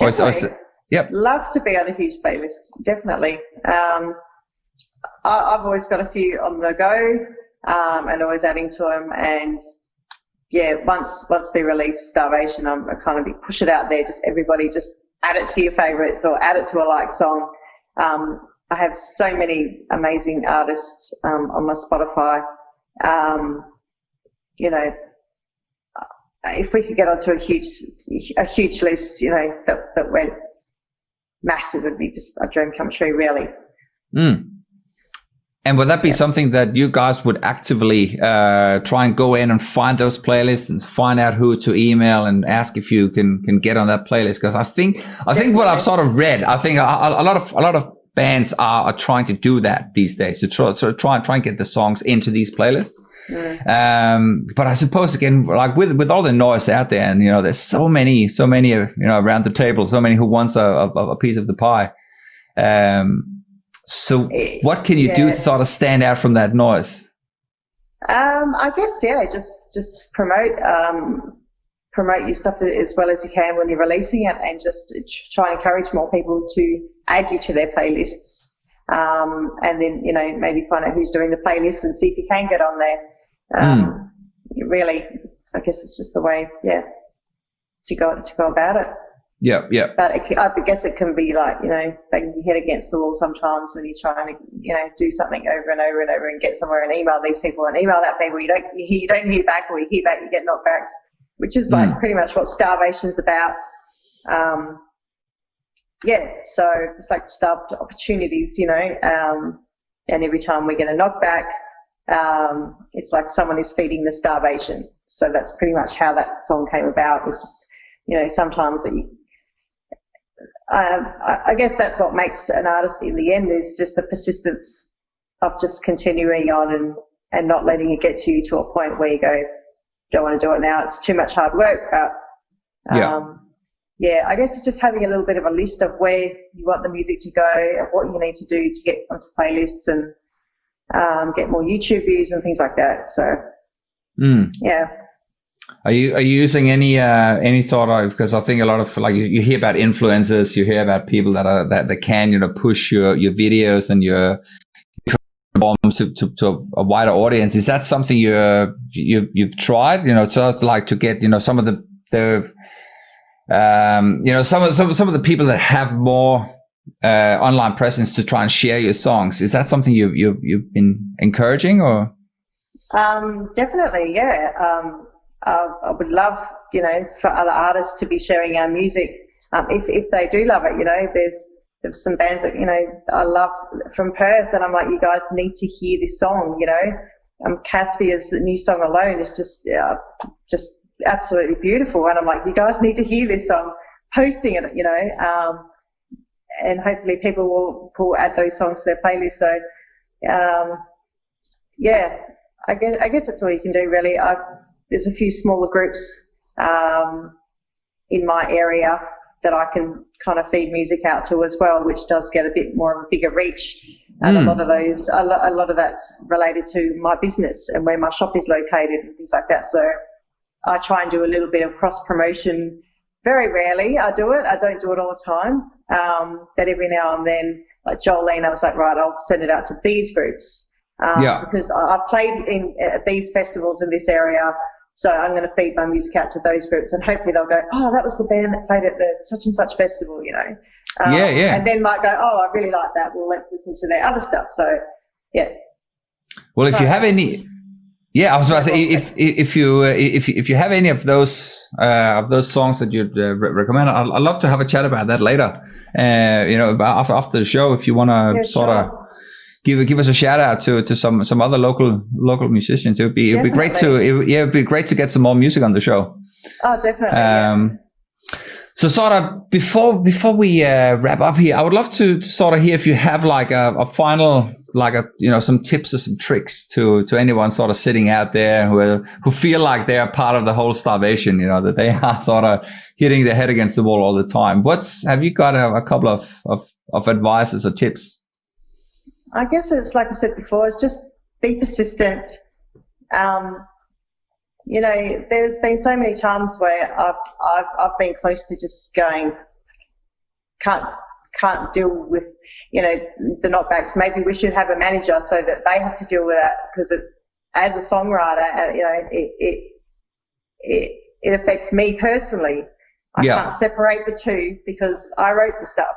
is yep? Love to be on a huge playlist, definitely. I've always got a few on the go, and always adding to them. And yeah, once we release Starvation, I'm kind of push it out there. Just everybody, just add it to your favorites or add it to a like song. I have so many amazing artists on my Spotify. You know, if we could get onto a huge list, you know, that went massive, would be just a dream come true, really. And would that be something that you guys would actively try and go in and find those playlists and find out who to email and ask if you can get on that playlist? Because I think what I've sort of read, I think a lot of bands are trying to do that these days, to try and get the songs into these playlists. But I suppose again, like with all the noise out there, and you know, there's so many you know, around the table, so many who wants a piece of the pie. So what can you do to sort of stand out from that noise? I guess, just promote your stuff as well as you can when you're releasing it, and just try and encourage more people to add you to their playlists. And then, you know, maybe find out who's doing the playlist and see if you can get on there. Really, I guess it's just the way, to go about it. Yeah. But I guess it can be like, you know, banging your head against the wall sometimes when you're trying to, you know, do something over and over and over and get somewhere and email these people and email that people. You don't hear back, or you hear back, you get knockbacks, which is like pretty much what Starvation's about. So it's like starved opportunities, you know, and every time we get a knockback, it's like someone is feeding the starvation. So that's pretty much how that song came about. It's just, you know, sometimes I guess that's what makes an artist in the end, is just the persistence of just continuing on and not letting it get to you to a point where you go, don't want to do it now, it's too much hard work. But I guess it's just having a little bit of a list of where you want the music to go and what you need to do to get onto playlists and get more YouTube views and things like that. So Are you using any thought of, because I think a lot of, like, you hear about influencers, you hear about people that can, you know, push your videos and your bombs to a wider audience. Is that something you've tried, you know, to get, you know, some of the you know, some of the people that have more online presence to try and share your songs? Is that something you've been encouraging, or? Definitely, yeah. I would love, you know, for other artists to be sharing our music, if they do love it. You know, there's some bands that, you know, I love from Perth, and I'm like, you guys need to hear this song. You know, Caspia's new song alone is just absolutely beautiful, and I'm like, you guys need to hear this song. Posting it, you know, and hopefully people will add those songs to their playlist. So, I guess that's all you can do, really. There's a few smaller groups in my area that I can kind of feed music out to as well, which does get a bit more of a bigger reach. And a lot of that's related to my business and where my shop is located and things like that. So I try and do a little bit of cross promotion very rarely I do it. I don't do it all the time. But every now and then, like Jolene, I was like, right, I'll send it out to these groups. Because I've played at these festivals in this area, so I'm going to feed my music out to those groups, and hopefully they'll go, oh, that was the band that played at the such and such festival, you know. And then might go, oh, I really like that. Well, let's listen to their other stuff. So, yeah. Well, if you have any, I was about to say, if you have any of those songs that you'd recommend, I'd love to have a chat about that later. After the show, if you want to sort of give us a shout out to some other local musicians, it'd be great it'd be great to get some more music on the show. Oh, definitely. So sort of before we wrap up here, I would love to sort of hear if you have like a final, like some tips or some tricks to anyone sort of sitting out there who feel like they're part of the whole starvation, that they are sort of hitting their head against the wall all the time. Have you got a couple of advices or tips? I guess it's like I said before, it's just be persistent. There's been so many times where I've been close to just going, can't deal with, the knockbacks. Maybe we should have a manager so that they have to deal with that, because as a songwriter, it affects me personally. I can't separate the two because I wrote the stuff,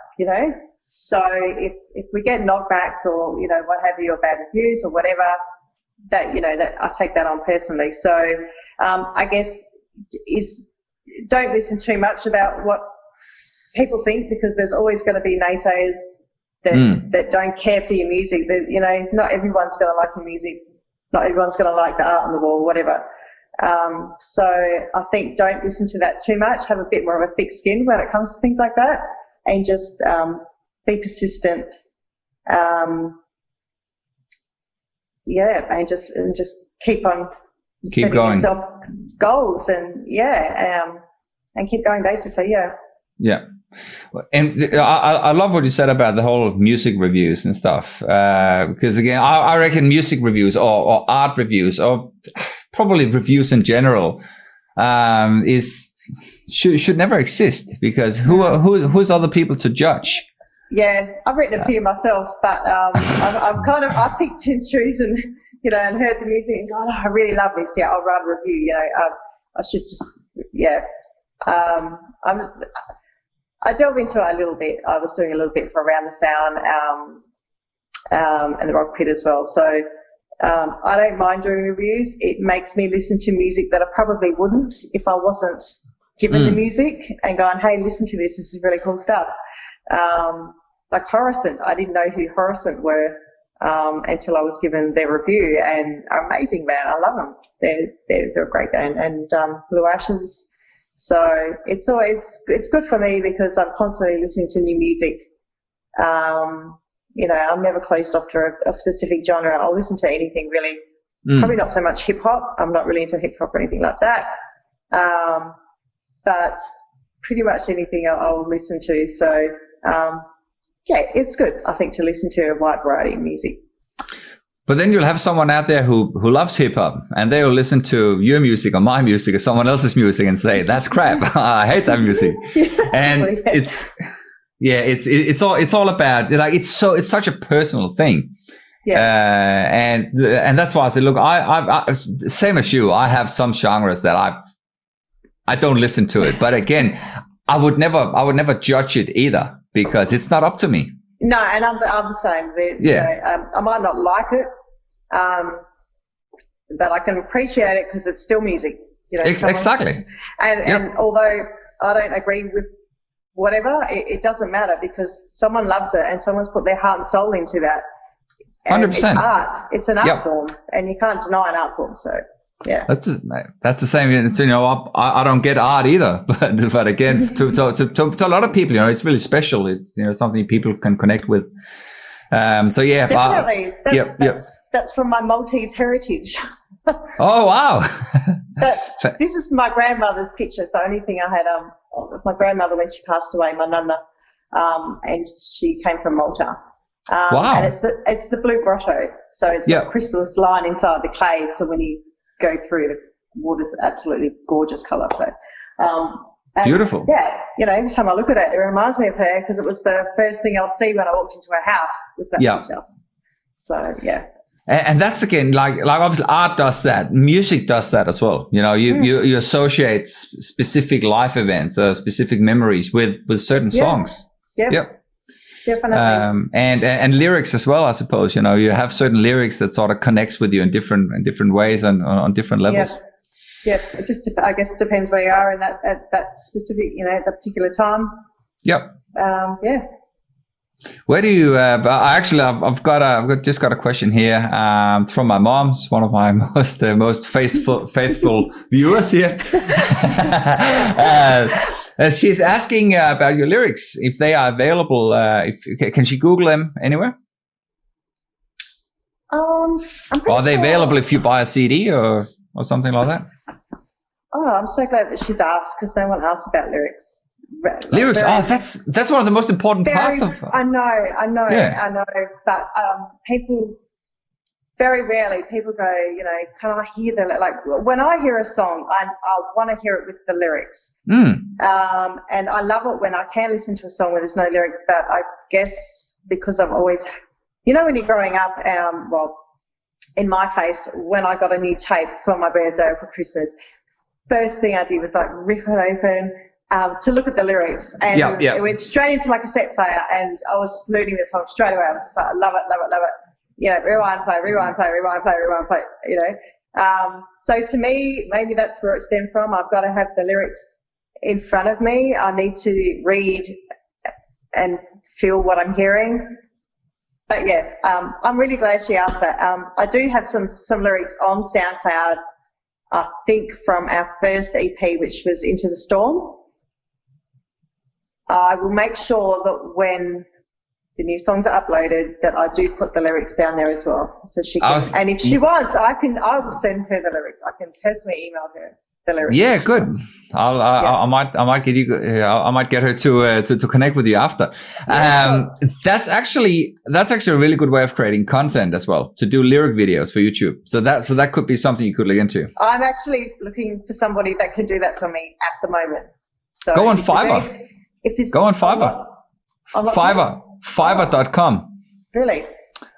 So if we get knockbacks or, what have you, or bad reviews or whatever, that I take that on personally. So I guess don't listen too much about what people think, because there's always going to be naysayers that don't care for your music. That not everyone's going to like your music. Not everyone's going to like the art on the wall, whatever. So I think don't listen to that too much. Have a bit more of a thick skin when it comes to things like that, and just be persistent. And just keep on setting yourself goals, and keep going, basically. And I love what you said about the whole music reviews and stuff, because again, I reckon music reviews or art reviews, or probably reviews in general, should never exist, because who's other people to judge? Yeah, I've written a few myself, but I've picked and chosen, and heard the music and gone, oh, I really love this. Yeah, I'll write a review. I should just, I delve into it a little bit. I was doing a little bit for Around the Sound and the Rock Pit as well. So I don't mind doing reviews. It makes me listen to music that I probably wouldn't if I wasn't given the music and going, hey, listen to this. This is really cool stuff. Like Horisont, I didn't know who Horisont were until I was given their review, and are amazing band. I love them. They're a great band. And Blue Ashes. So it's good for me because I'm constantly listening to new music. I'm never closed off to a specific genre. I'll listen to anything really. Probably not so much hip hop. I'm not really into hip hop or anything like that. But pretty much anything I'll listen to. So it's good, I think, to listen to a wide variety of music. But then you'll have someone out there who loves hip hop, and they'll listen to your music or my music or someone else's music and say, that's crap. I hate that music. And it's all about, like, it's such a personal thing. And that's why I said, look, I same as you, I have some genres that I don't listen to it. But again, I would never judge it either, because it's not up to me. No, and I'm the same. I might not like it, but I can appreciate it because it's still music. Exactly. And although I don't agree with whatever, it doesn't matter, because someone loves it and someone's put their heart and soul into that. 100%. It's art. It's an art form, and you can't deny an art form. So. Yeah, that's the same. It's, I don't get art either, but again, to a lot of people, it's really special. It's something people can connect with. Definitely. That's from my Maltese heritage. Oh wow! This is my grandmother's picture. It's the only thing I had with my grandmother when she passed away, my nonna, and she came from Malta. Wow! And it's the blue grotto, so it's got a crystalline inside the cave. So when you go through, the water's absolutely gorgeous colour. So And beautiful. Yeah, every time I look at it, it reminds me of her because it was the first thing I'd see when I walked into her house was that picture. So, yeah. And that's again, like obviously art does that, music does that as well. You associate specific life events or specific memories with certain songs. Yep. Definitely. And lyrics as well, I suppose. You have certain lyrics that sort of connects with you in different ways and on different levels. Yeah. It just, I guess, depends where you are in that specific, that particular time. Yep. Yeah. Where do you? I've just got a question here from my mom's, one of my most faithful viewers here. She's asking about your lyrics, if they are available. Can she Google them anywhere? Are they available if you buy a CD or something like that? Oh, I'm so glad that she's asked because no one asks about lyrics. Lyrics. That's one of the most important parts of. I know. But people very rarely people go, can I hear when I hear a song, I want to hear it with the lyrics. And I love it when I can listen to a song where there's no lyrics. But I guess because I've always, when you're growing up, in my case, when I got a new tape for my birthday or for Christmas, first thing I did was rip it open. To look at the lyrics, and it went straight into my cassette player, and I was just learning the song straight away. I was just like, I love it. Rewind, play. So to me, maybe that's where it stemmed from. I've got to have the lyrics in front of me. I need to read and feel what I'm hearing. But I'm really glad she asked that. I do have some lyrics on SoundCloud, I think from our first EP, which was Into the Storm. I will make sure that when the new songs are uploaded, that I do put the lyrics down there as well. So she can, and if she wants, I will send her the lyrics. I can personally email her the lyrics. Yeah, good. I might get her to connect with you after. That's actually a really good way of creating content as well, to do lyric videos for YouTube. So that could be something you could look into. I'm actually looking for somebody that can do that for me at the moment. So go on Fiverr. Go on Fiverr. Fiverr.com. Really?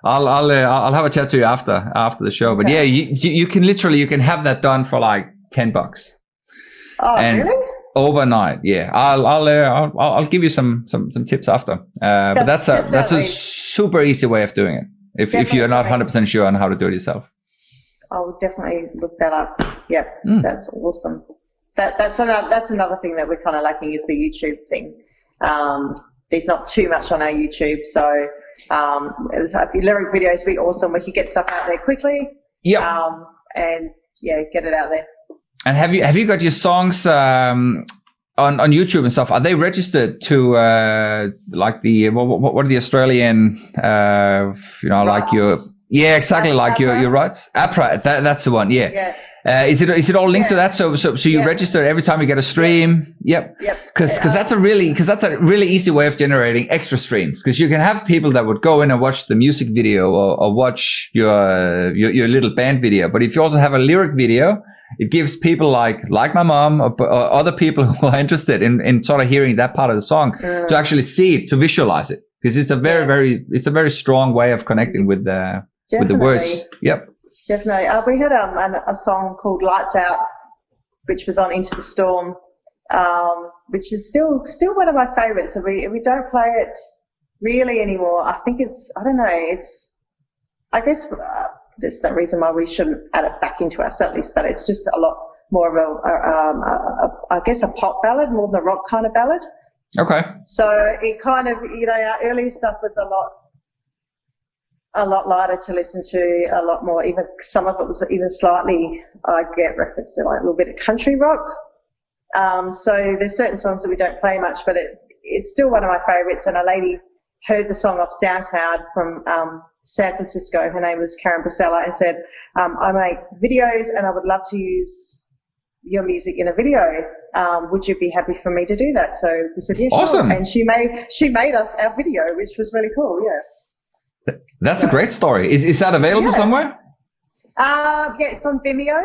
I'll have a chat to you after the show. But yeah, you can have that done for like $10. Oh, really? Overnight, yeah. I'll give you some tips after. But that's a super easy way of doing it. If you're not 100% sure on how to do it yourself. I will definitely look that up. Yep, That's awesome. That's another thing that we're kind of lacking is the YouTube thing. There's not too much on our YouTube, so if lyric videos would be awesome. We could get stuff out there quickly. Yeah. And get it out there. And have you got your songs on YouTube and stuff? Are they registered to like the what are the Australian rights. like your exactly like your rights? APRA, that's the one. Yeah. Is it all linked to that? So you register every time you get a stream? Yep. Because that's a really easy way of generating extra streams. Because you can have people that would go in and watch the music video or watch your little band video. But if you also have a lyric video, it gives people like my mom or other people who are interested in sort of hearing that part of the song to actually see it, to visualize it. Because it's a very strong way of connecting with the words. Yep. Definitely. We had a song called Lights Out, which was on Into the Storm, which is still one of my favourites. We don't play it really anymore. I think I guess there's no reason why we shouldn't add it back into our set list, but it's just a lot more of I guess a pop ballad more than a rock kind of ballad. Okay. So it kind of, our earlier stuff was a lot lighter to listen to, a lot more, even some of it was even slightly, I get reference to like a little bit of country rock. So there's certain songs that we don't play much, but it's still one of my favourites. And a lady heard the song off SoundCloud from San Francisco. Her name was Karen Basella, and said, I make videos and I would love to use your music in a video. Would you be happy for me to do that? So we said, yeah, awesome. Sure. And she made us our video, which was really cool. Yeah. That's a great story. Is that available somewhere? Yeah, it's on Vimeo.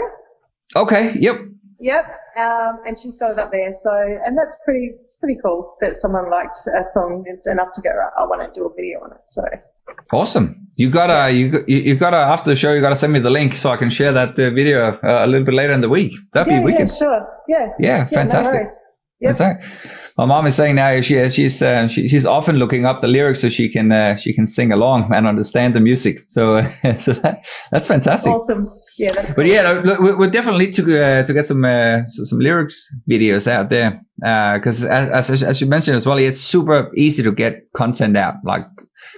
Okay. Yep. Yep, and she's got it up there. So, and it's pretty cool that someone liked a song enough to go, right, I want to do a video on it. So awesome. You gotta after the show, you gotta send me the link so I can share that video a little bit later in the week. That'd be wicked. Yeah, sure. Yeah, fantastic. No yep. Fantastic. My mom is saying now she's often looking up the lyrics so she can sing along and understand the music. So, that's fantastic. Awesome. Yeah, that's but cool. Yeah, we definitely need to get some lyrics videos out there because as you mentioned as well, it's super easy to get content out, like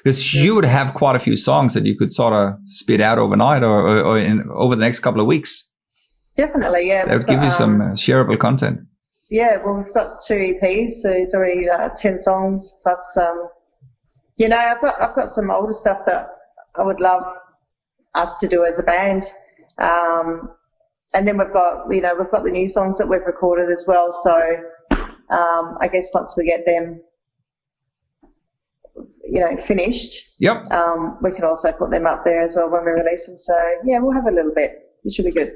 because you would have quite a few songs that you could sort of spit out overnight or over the next couple of weeks. Definitely, yeah. That would give you some shareable content. Yeah, well, we've got 2 EPs, so it's already 10 songs plus. I've got some older stuff that I would love us to do as a band. And then we've got the new songs that we've recorded as well. So I guess once we get them, finished, yep, we can also put them up there as well when we release them. So yeah, we'll have a little bit. It should be good.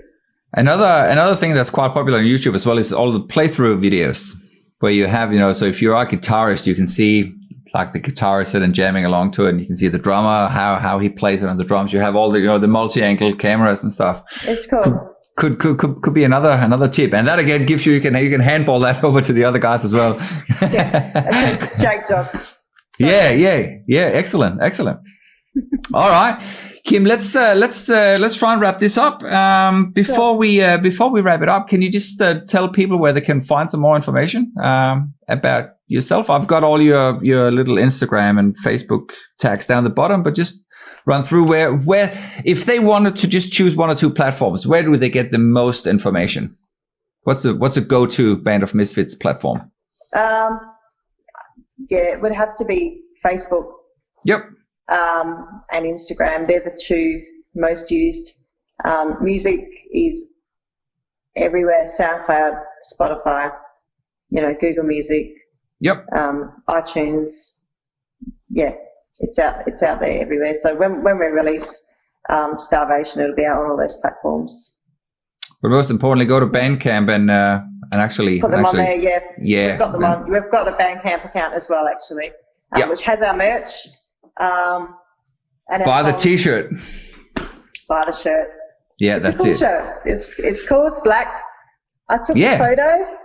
Another thing that's quite popular on YouTube as well is all the playthrough videos where you have, so if you're a guitarist, you can see like the guitarist sitting jamming along to it, and you can see the drummer, how he plays it on the drums. You have all the, the multi-angle cameras and stuff. It's cool. Could be another tip. And that again gives you can handball that over to the other guys as well. Yeah, that's a great job. Yeah. Excellent. All right. Kym, let's try and wrap this up. Before we wrap it up, can you just tell people where they can find some more information about yourself? I've got all your little Instagram and Facebook tags down the bottom, but just run through where if they wanted to just choose 1 or 2 platforms, where do they get the most information? What's a go-to Band of Missfits platform? It would have to be Facebook. Yep. And Instagram. They're the 2 most used. Music is everywhere: SoundCloud, Spotify, Google Music. Yep. iTunes. Yeah, it's out there everywhere. So when we release Starvation, it'll be out on all those platforms. But most importantly, go to Bandcamp and actually put them on there. Yeah. We've got them on. We've got a Bandcamp account as well, actually, which has our merch. And buy the T-shirt. Buy the shirt. Yeah, it's that's a cool it. Shirt. It's cool. It's black. I took the photo.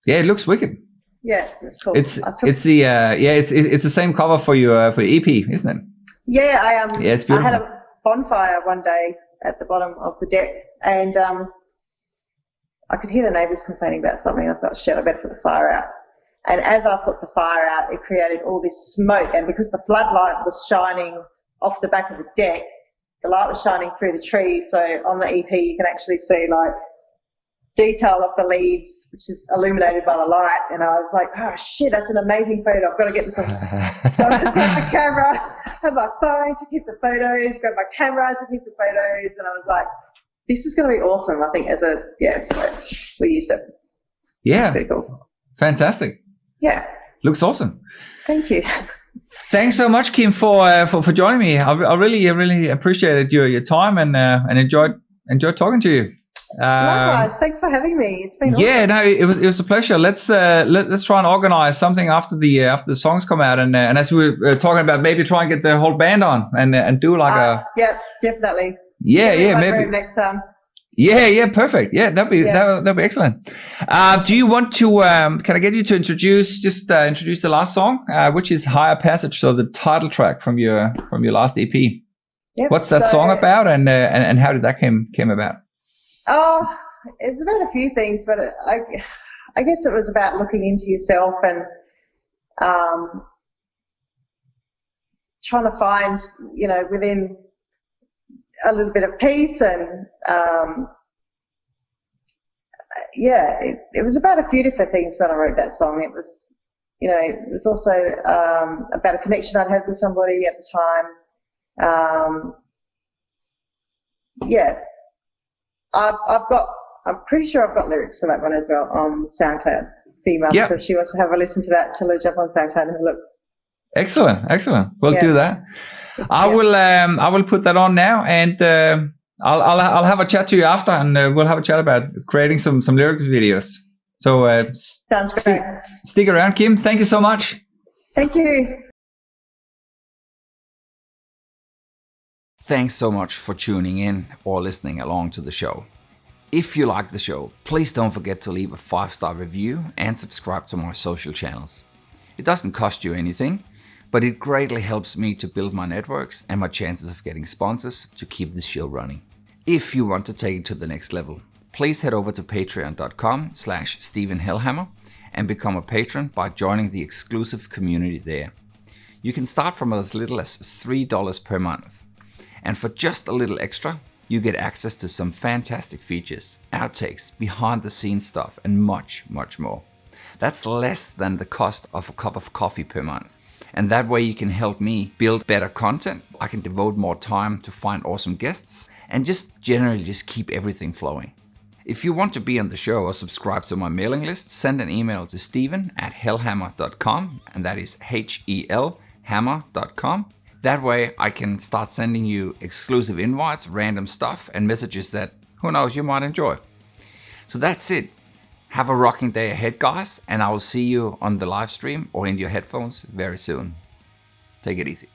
Yeah, it looks wicked. Yeah, it's cool. It's the same cover for your EP, isn't it? Yeah, Yeah, it's beautiful. I had a bonfire one day at the bottom of the deck, and I could hear the neighbours complaining about something. I thought, shit, I better put the fire out. And as I put the fire out, it created all this smoke. And because the floodlight was shining off the back of the deck, the light was shining through the trees. So on the EP, you can actually see like detail of the leaves, which is illuminated by the light. And I was like, oh shit, that's an amazing photo. I've got to get this on. So I just grabbed the camera, had my phone, took heaps of photos, grabbed my camera, took heaps of photos. And I was like, this is going to be awesome. I think so we used it. Yeah. It's pretty cool. Fantastic. Yeah. Looks awesome. Thank you. Thanks so much, Kym, for joining me. I really appreciated your time and enjoyed talking to you. Likewise. Thanks for having me. It's been awesome. No, it was a pleasure. Let's try and organize something after the songs come out, and as we were talking about, maybe try and get the whole band on and do like a definitely maybe next time. Yeah, perfect. Yeah, that'd be excellent. Do you want to? Can I get you to introduce the last song, which is Higher Passage, so the title track from your last EP? Yep. What's that song about, and how did that came about? Oh, it's about a few things, but I guess it was about looking into yourself and trying to find, within a little bit of peace and it was about a few different things when I wrote that song. It was, it was also about a connection I'd had with somebody at the time. I'm pretty sure I've got lyrics for that one as well on SoundCloud. Female, so if she wants to have a listen to that, tell her to jump on SoundCloud and have a look. Excellent. We'll do that. I will put that on now, and I'll have a chat to you after, and we'll have a chat about creating some lyrics videos. So sounds great. Stick around, Kym. Thank you so much. Thank you. Thanks so much for tuning in or listening along to the show. If you like the show, please don't forget to leave a 5-star review and subscribe to my social channels. It doesn't cost you anything, but it greatly helps me to build my networks and my chances of getting sponsors to keep this show running. If you want to take it to the next level, please head over to patreon.com/StephenHelhammer and become a patron by joining the exclusive community there. You can start from as little as $3 per month. And for just a little extra, you get access to some fantastic features, outtakes, behind the scenes stuff, and much, much more. That's less than the cost of a cup of coffee per month. And that way you can help me build better content. I can devote more time to find awesome guests and just generally just keep everything flowing. If you want to be on the show or subscribe to my mailing list, send an email to steven@helhammer.com, and that is HELhammer.com. That way I can start sending you exclusive invites, random stuff, and messages that, who knows, you might enjoy. So that's it. Have a rocking day ahead, guys, and I will see you on the live stream or in your headphones very soon. Take it easy.